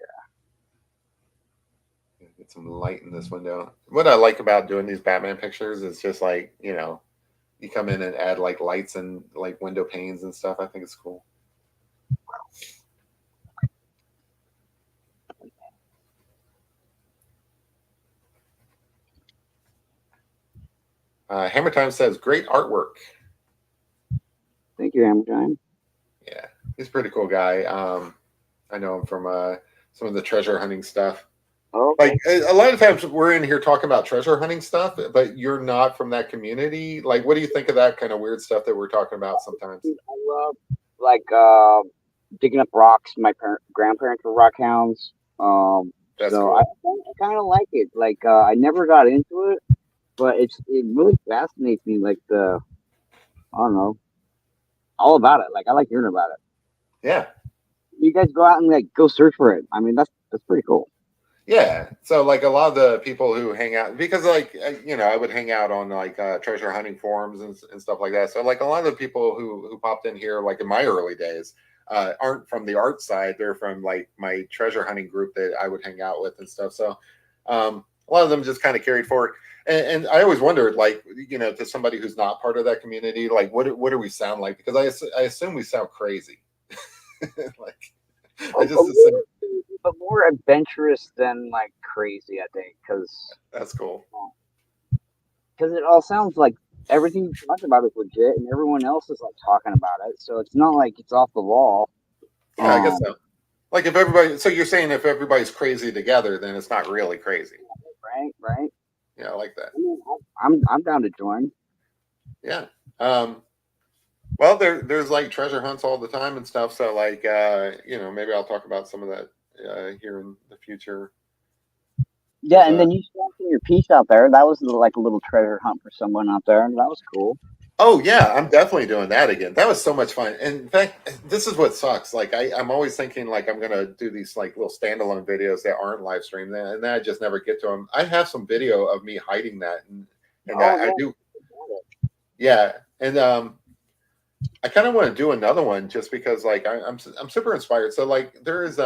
Get some light in this window. What I like about doing these Batman pictures is just like, you come in and add like lights and like window panes and stuff. I think it's cool. Hammer Time says great artwork. Thank you, Hammer. Yeah, he's a pretty cool guy. I know him from some of the treasure hunting stuff. Oh, okay. Like a lot of times we're in here talking about treasure hunting stuff, but you're not from that community. Like, what do you think of that kind of weird stuff that we're talking about sometimes? I love like digging up rocks. My grandparents were rock hounds. That's So cool. I kind of like it. Like I never got into it, but it really fascinates me. Like I don't know, all about it. Like I like hearing about it. Yeah. You guys go out and like go search for it. I mean, that's pretty cool. Yeah. So like a lot of the people who hang out because like I would hang out on like treasure hunting forums and stuff like that. So like a lot of the people who popped in here like in my early days aren't from the art side. They're from like my treasure hunting group that I would hang out with and stuff. So a lot of them just kind of carried forward. And I always wondered, like, to somebody who's not part of that community, like, what do we sound like? Because I assume we sound crazy. Like, I just assume But more adventurous than like crazy, I think, that's cool. it all sounds like everything you talk about is legit, and everyone else is like talking about it. So it's not like it's off the wall. Yeah, I guess so. Like if everybody, so you're saying if everybody's crazy together, then it's not really crazy. Right. Yeah, I like that. I mean, I'm down to join. Yeah. Well, there's like treasure hunts all the time and stuff. So like, maybe I'll talk about some of that here in the future. Yeah, and then you sent your piece out there. That was like a little treasure hunt for someone out there, and that was cool. Oh yeah, I'm definitely doing that again. That was so much fun. And in fact, this is what sucks. Like I'm always thinking like I'm gonna do these like little standalone videos that aren't live streamed, and then I just never get to them. I have some video of me hiding that, and Oh, I do. Yeah, and I kind of want to do another one just because like I'm super inspired. So like there's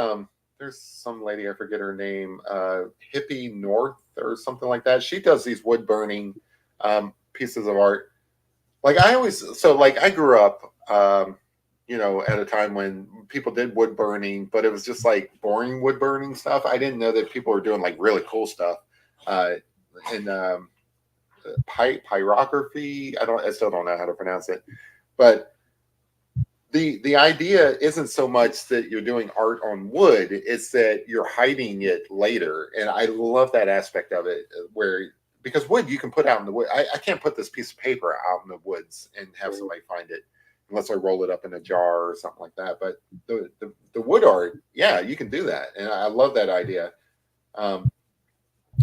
some lady I forget her name, Hippie North or something like that. She does these wood burning pieces of art. Like I grew up at a time when people did wood burning, but it was just like boring wood burning stuff. I didn't know that people were doing like really cool stuff. And pyrography. I still don't know how to pronounce it, but the idea isn't so much that you're doing art on wood; it's that you're hiding it later, and I love that aspect of it. Where because wood you can put out in the wood, I can't put this piece of paper out in the woods and have somebody find it unless I roll it up in a jar or something like that. But the wood art, yeah, you can do that, and I love that idea.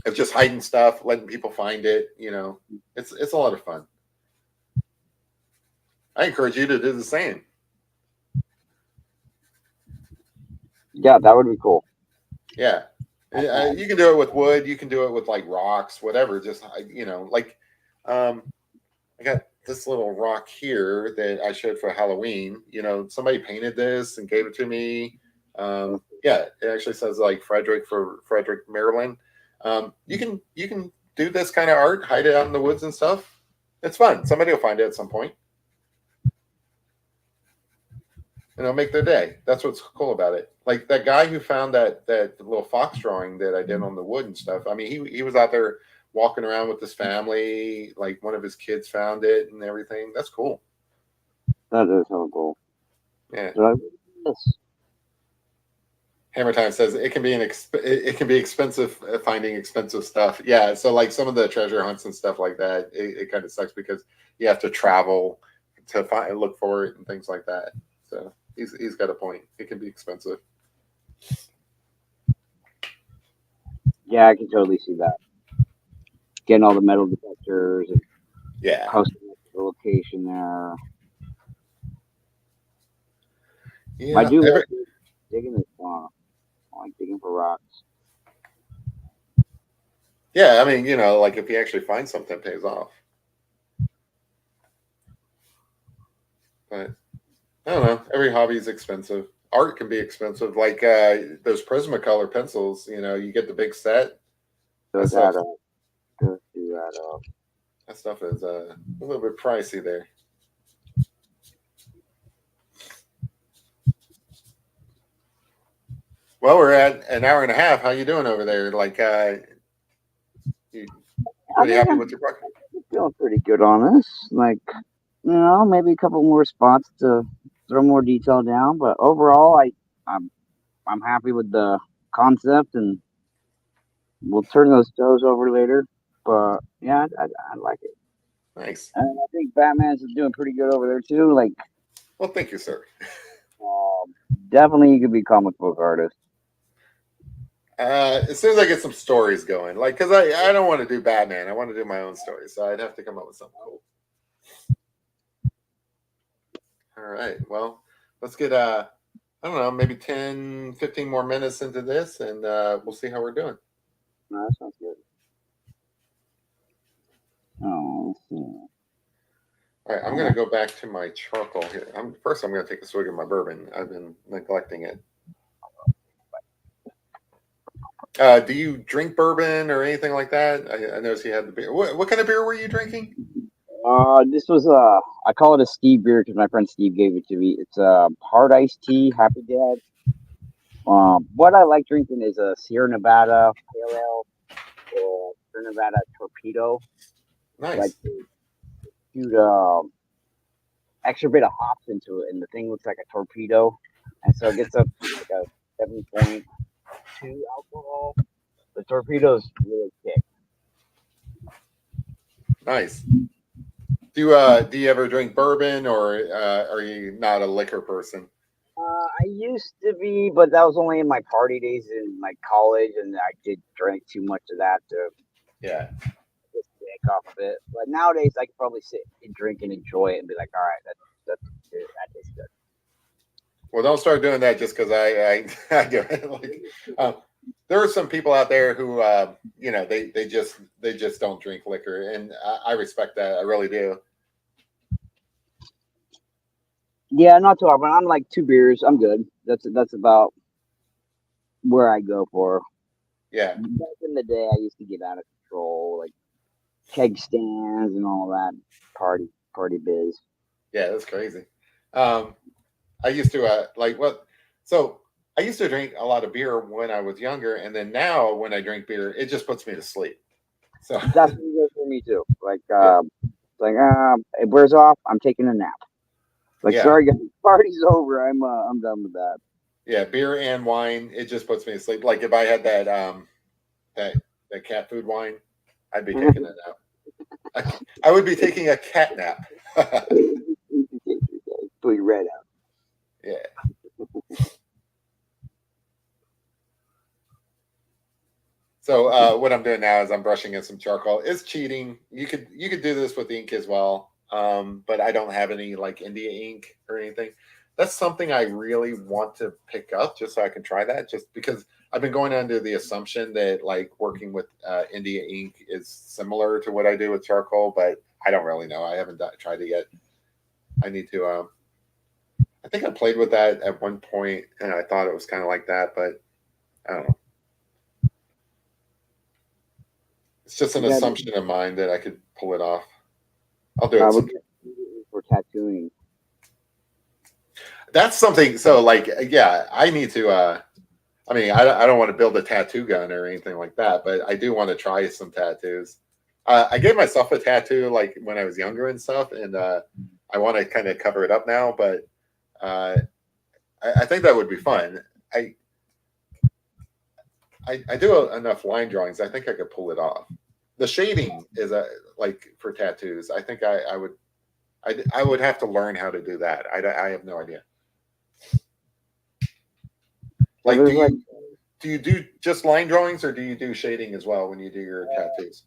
Of just hiding stuff, letting people find it. It's a lot of fun. I encourage you to do the same. Yeah, that would be cool. Yeah. You can do it with wood. You can do it with like rocks, whatever. Just, like I got this little rock here that I showed for Halloween. Somebody painted this and gave it to me. Yeah, it actually says like Frederick, Maryland. You can do this kind of art, hide it out in the woods and stuff. It's fun. Somebody will find it at some point. And it'll make their day. That's what's cool about it. Like that guy who found that little fox drawing that I did on the wood and stuff. I mean, he was out there walking around with his family. Like one of his kids found it and everything. That's cool. That is so cool. Yeah. So yes. Hammer Time says it can be it can be expensive finding expensive stuff. Yeah, so like some of the treasure hunts and stuff like that, it kind of sucks because you have to travel to find look for it and things like that. So he's got a point. It can be expensive. Yeah, I can totally see that. Getting all the metal detectors and Yeah, posting the location there. I yeah. do like digging this farm. I like digging for rocks. Yeah, I mean, like if you actually find something, it pays off. But I don't know. Every hobby is expensive. Art can be expensive. Like those Prismacolor pencils. You get the big set. That Does stuff. add up. Does do add up. That stuff is a little bit pricey there. Well, we're at an hour and a half. How you doing over there? Like, you I pretty think happy I'm with your project? feeling pretty good on this. Like, maybe a couple more spots to throw more detail down, but overall, I'm I'm happy with the concept, and we'll turn those toes over later. But yeah, I like it, Nice. and I think Batman's doing pretty good over there too. Like, Well, thank you, sir. um, definitely you could be comic book artist. As soon as I get some stories going, like, because I don't want to do Batman, I want to do my own stories, so I'd have to come up with something cool. All right. Well, let's get I don't know, maybe 10, 15 more minutes into this, and we'll see how we're doing. No, that sounds good. Oh, All right, I'm going to go back to my charcoal here. First, I'm going to take a swig of my bourbon. I've been neglecting it. Do you drink bourbon or anything like that? I noticed you had the beer. What kind of beer were you drinking? this was I call it a Steve beer because my friend Steve gave it to me. It's a hard iced tea, Happy Dad. What I like drinking is a Sierra Nevada Pale Ale or Sierra Nevada Torpedo. Like Nice. shoot extra bit of hops into it, and the thing looks like a torpedo, and so it gets up to like a 7.2 alcohol. The torpedo's really thick. Nice. Do you ever drink bourbon, or are you not a liquor person? I used to be, but that was only in my party days in like college, and I did drink too much of that to Yeah. get sick off of it. But nowadays, I could probably sit and drink and enjoy it and be like, all right, that's good. That tastes good. Well, don't start doing that just because I do it. Like, there are some people out there who they just don't drink liquor, and I respect that. I really do. Yeah, not too often. I'm like 2 beers. I'm good. That's about where I go for. Yeah. Back in the day, I used to get out of control, like keg stands and all that party biz. Yeah, that's crazy. Um, I used to like what? So I used to drink a lot of beer when I was younger, and then now when I drink beer, it just puts me to sleep. So That's what it is for me too. Like, yeah, it wears off. I'm taking a nap. Like, yeah, sorry, guys, party's over. I'm done with that. yeah. Beer and wine, it just puts me to sleep. Like if I had that cat food wine, I'd be taking a nap. I would be taking a cat nap. Put your red out. Yeah. So what I'm doing now is I'm brushing in some charcoal. It's cheating. You could do this with ink as well, but I don't have any like India ink or anything. That's something I really want to pick up just so I can try that. Just because I've been going under the assumption that like working with India ink is similar to what I do with charcoal, but I don't really know. I haven't tried it yet. I need to. I think I played with that at one point, and I thought it was kind of like that, but I don't know. It's just an Yeah, assumption of mine that I could pull it off. I'll do it we're sometime. for tattooing. That's something. So, like, yeah, I need to. I mean, I don't want to build a tattoo gun or anything like that, but I do want to try some tattoos. I gave myself a tattoo like when I was younger and stuff, and I want to kind of cover it up now, but uh, I think that would be fun. I I do enough line drawings. I think I could pull it off. The shading is a like for tattoos. I think I would have to learn how to do that. I have no idea. So Like, there's like do you do just line drawings or do you do shading as well when you do your tattoos?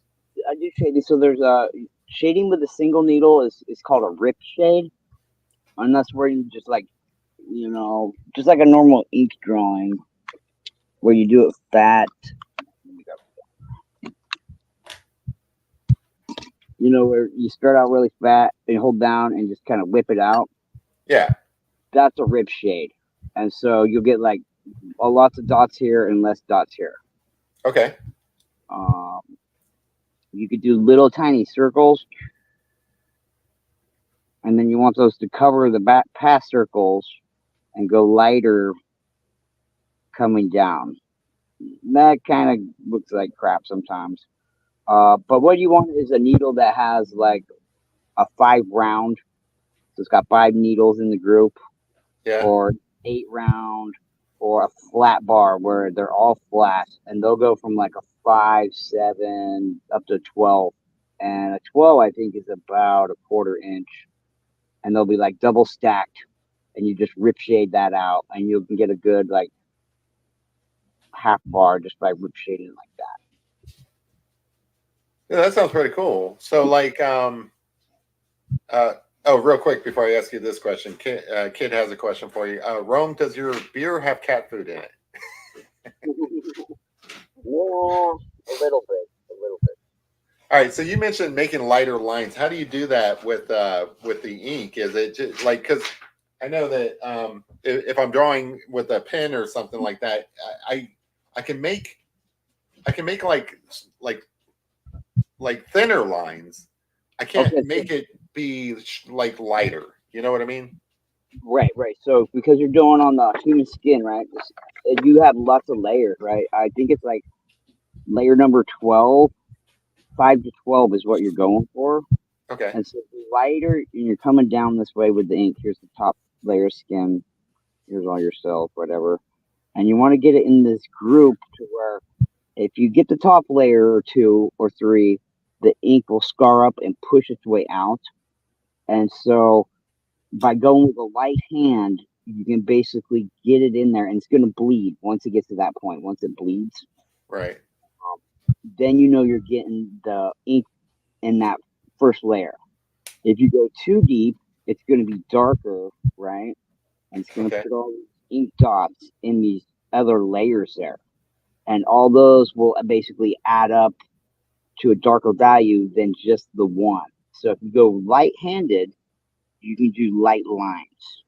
I do shading. So there's shading with a single needle is called a rip shade, and that's where you just like just like a normal ink drawing where you do it fat. Where you start out really fat and you hold down and just kind of whip it out. Yeah. That's a rip shade, and so you'll get like a lots of dots here and less dots here. Okay. Um, you could do little tiny circles, and then you want those to cover the back past circles and go lighter coming down. That kind of looks like crap sometimes. But what you want is a needle that has like a 5 round, so it's got 5 needles in the group, Yeah. or 8 round, or a flat bar where they're all flat, and they'll go from like a 5, 7 up to 12, and a 12 I think is about a 1/4 inch, and they'll be like double stacked, and you just rip shade that out, and you can get a good like half bar just by rip shading like that. Yeah, that sounds pretty cool. So, like, uh, oh, real quick before I ask you this question, Kid has a question for you. Rome, does your beer have cat food in it? Yeah, a little bit, a little bit. All right. So you mentioned making lighter lines. How do you do that with the ink? Is it just like because I know that if I'm drawing with a pen or something like that, I can make like like thinner lines. I can't Okay, so make it be like lighter. You know what I mean? right, right. So because you're doing on the human skin, right? You have lots of layers, right? I think it's like layer number 12, 5 to 12 is what you're going for. Okay. And so the lighter, and you're coming down this way with the ink. Here's the top layer of skin. Here's all your cells, whatever. And you want to get it in this group to where if you get the top layer or 2 or 3, the ink will scar up and push its way out. And so by going with a light hand, you can basically get it in there, and it's going to bleed once it gets to that point. Once it bleeds, Right. then you know you're getting the ink in that first layer. If you go too deep, it's going to be darker, right? And it's going to Okay. put all these ink dots in these other layers there. And all those will basically add up to a darker value than just the one. So if you go light handed, you can do light lines.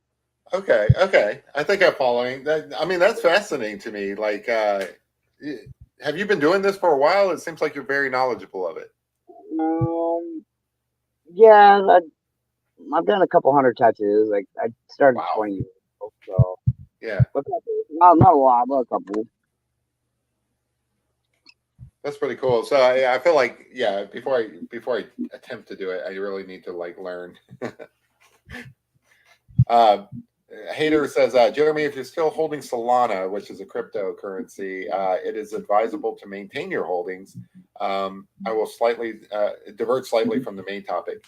Okay. Okay. I think I'm following that. I mean, that's fascinating to me. Like, have you been doing this for a while? It seems like you're very knowledgeable of it. Um, yeah, I've done a couple hundred tattoos. Like I started Wow. 20 years ago, so Yeah. but not a lot, but a couple. That's pretty cool. So I feel like yeah, before I attempt to do it, I really need to like learn. uh, Hater says, Jeremy, if you're still holding Solana, which is a cryptocurrency, it is advisable to maintain your holdings. I will slightly divert slightly from the main topic.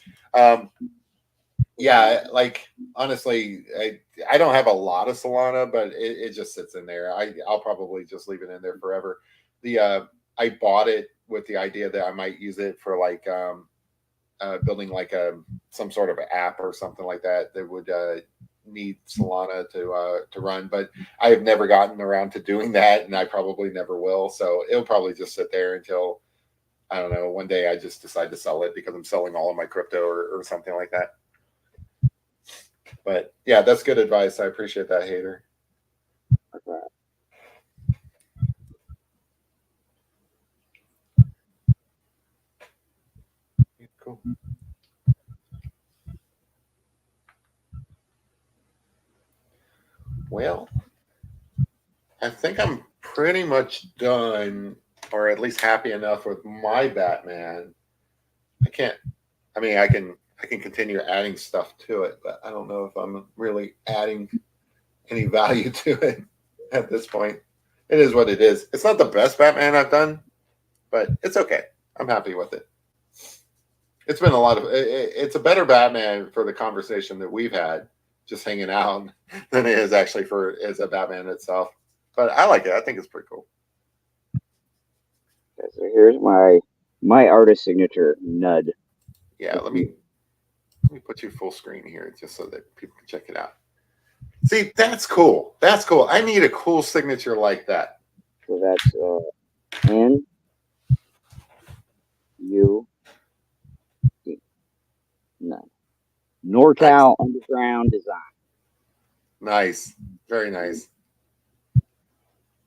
Yeah, like honestly, I don't have a lot of Solana, but it just sits in there. I'll probably just leave it in there forever. The I bought it with the idea that I might use it for like building like some sort of app or something like that that would need Solana to run. But I have never gotten around to doing that, and I probably never will. So it'll probably just sit there until I don't know. One day I just decide to sell it because I'm selling all of my crypto or something like that. But yeah, that's good advice. I appreciate that, Hater. Okay. Cool. Well, I think I'm pretty much done, or at least happy enough with my Batman. can't. I mean, I can continue adding stuff to it, but I don't know if I'm really adding any value to it at this point. It is what it is. It's not the best Batman I've done, but it's okay. I'm happy with it. It's been a lot of. It's a better Batman for the conversation that we've had, just hanging out, than it is actually for as a Batman itself. But I like it. I think it's pretty cool. Okay, so here's my artist signature, Nud. Yeah, let me put you full screen here just so that people can check it out. See, that's cool. That's cool. I need a cool signature like that. So that's N U D. Nud. NorCal Underground Design. Nice, very nice.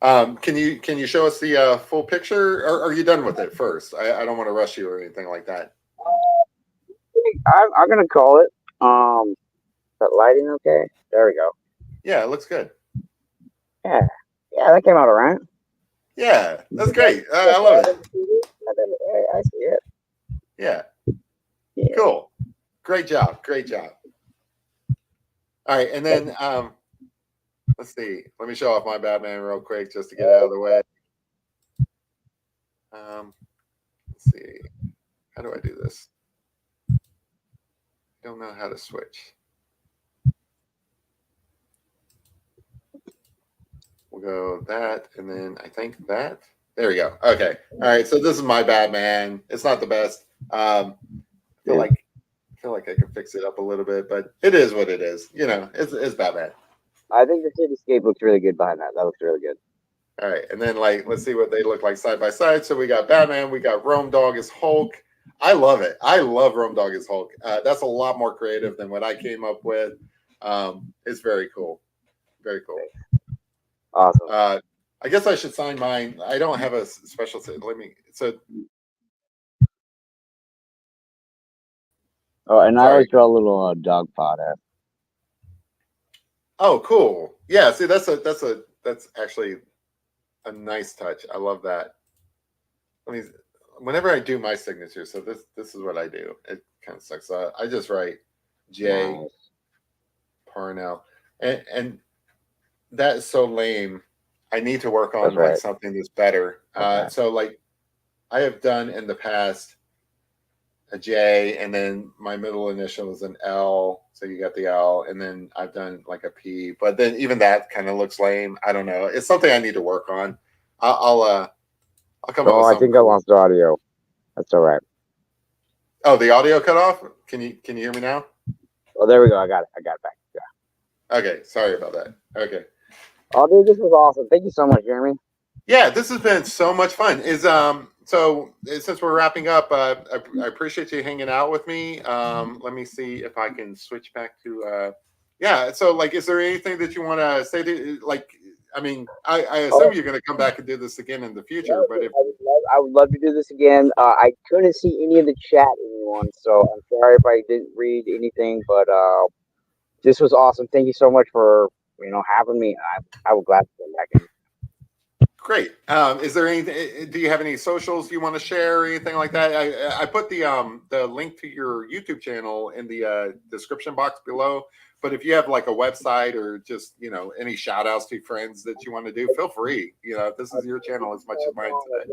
Can you show us the full picture, or are you done with it first? I don't want to rush you or anything like that. I'm gonna call it. Is that lighting okay? There we go. Yeah, it looks good. Yeah, that came out all right. Yeah, that's great. I love it. I see it. Yeah, cool. Great job. Great job. All right, and then let's see. Let me show off my Batman real quick just to get out of the way. Let's see. How do I do this? I don't know how to switch. We'll go that, and then I think that. There we go. Okay. All right. So this is my Batman. It's not the best. I feel like I can fix it up a little bit, but it is what it is. You know, it's Batman. I think the cityscape looks really good behind that. That looks really good. All right, and then let's see what they look like side by side. So we got Batman, we got Rome Dog as Hulk. I love it. I love Rome Dog as Hulk. That's a lot more creative than what I came up with. It's very cool. Very cool. Awesome. I guess I should sign mine. I don't have a special. Oh, and sorry. I always draw a little dog pot out. Oh, cool. Yeah. See, that's actually a nice touch. I love that. Whenever I do my signature, so this is what I do. It kind of sucks. I just write J Parnell, and that is so lame. I need to work on like something that's better. So like I have done in the past a J, and then my middle initial is an L, so you got the L, and then I've done like a P, but then even that kind of looks lame. I don't know. It's something I need to work on. I'll come up with something. I think I lost the audio. That's all right. Oh, the audio cut off? Can you hear me now? Oh, there we go. I got it back. Yeah. Okay, sorry about that. Okay. Oh, dude, this was awesome. Thank you so much, Jeremy. Yeah, this has been so much fun. So since we're wrapping up, I appreciate you hanging out with me. Let me see if I can switch back to yeah. So like, is there anything that you want to say to like? I mean, I assume you're going to come back and do this again in the future, but if I would love to do this again. I couldn't see any of the chat, anyone, so I'm sorry if I didn't read anything. But this was awesome. Thank you so much for having me. I would gladly come back in. Great. Is there anything? Do you have any socials you want to share or anything like that? I put the link to your YouTube channel in the description box below. But if you have like a website or just any shout outs to friends that you want to do, feel free. This is your channel as much as mine today.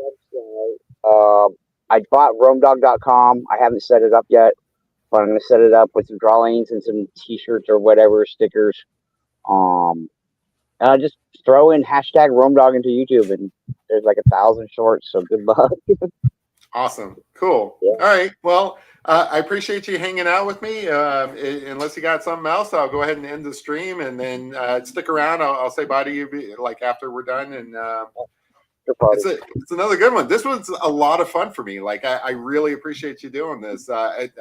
I bought RomeDog.com. I haven't set it up yet, but I'm going to set it up with some drawings and some T-shirts or whatever, stickers. And I just throw in hashtag RomeDog into YouTube, and there's like 1,000 shorts. So good luck. Awesome. Cool. Yeah. All right. Well, I appreciate you hanging out with me. Unless you got something else, I'll go ahead and end the stream, and then stick around. I'll say bye to you like after we're done. And it's another good one. This was a lot of fun for me. Like I really appreciate you doing this.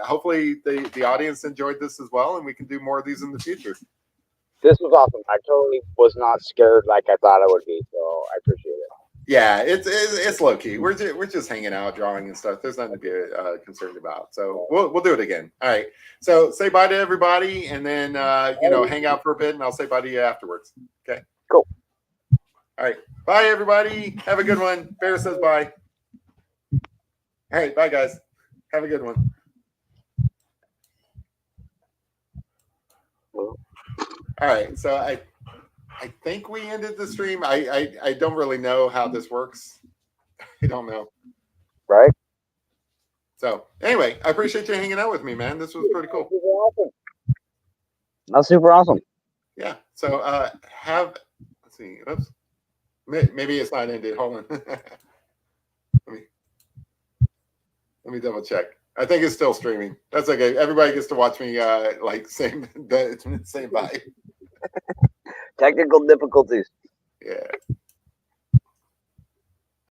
Hopefully the audience enjoyed this as well, and we can do more of these in the future. This was awesome. I totally was not scared like I thought I would be, so I appreciate it. Yeah, it's low key. We're just hanging out, drawing and stuff. There's nothing to be concerned about. So we'll do it again. All right. So say bye to everybody, and then hang out for a bit, and I'll say bye to you afterwards. Okay. Cool. All right. Bye everybody. Have a good one. Bear says bye. All right. Bye guys. Have a good one. All right. So I think we ended the stream. I don't really know how this works. I don't know. Right? So anyway, I appreciate you hanging out with me, man. This was pretty cool. Super awesome. That's super awesome. Yeah. So let's see. Oops. Maybe it's not ended. Hold on. let me double check. I think it's still streaming. That's okay. Everybody gets to watch me like say bye. Technical difficulties. Yeah.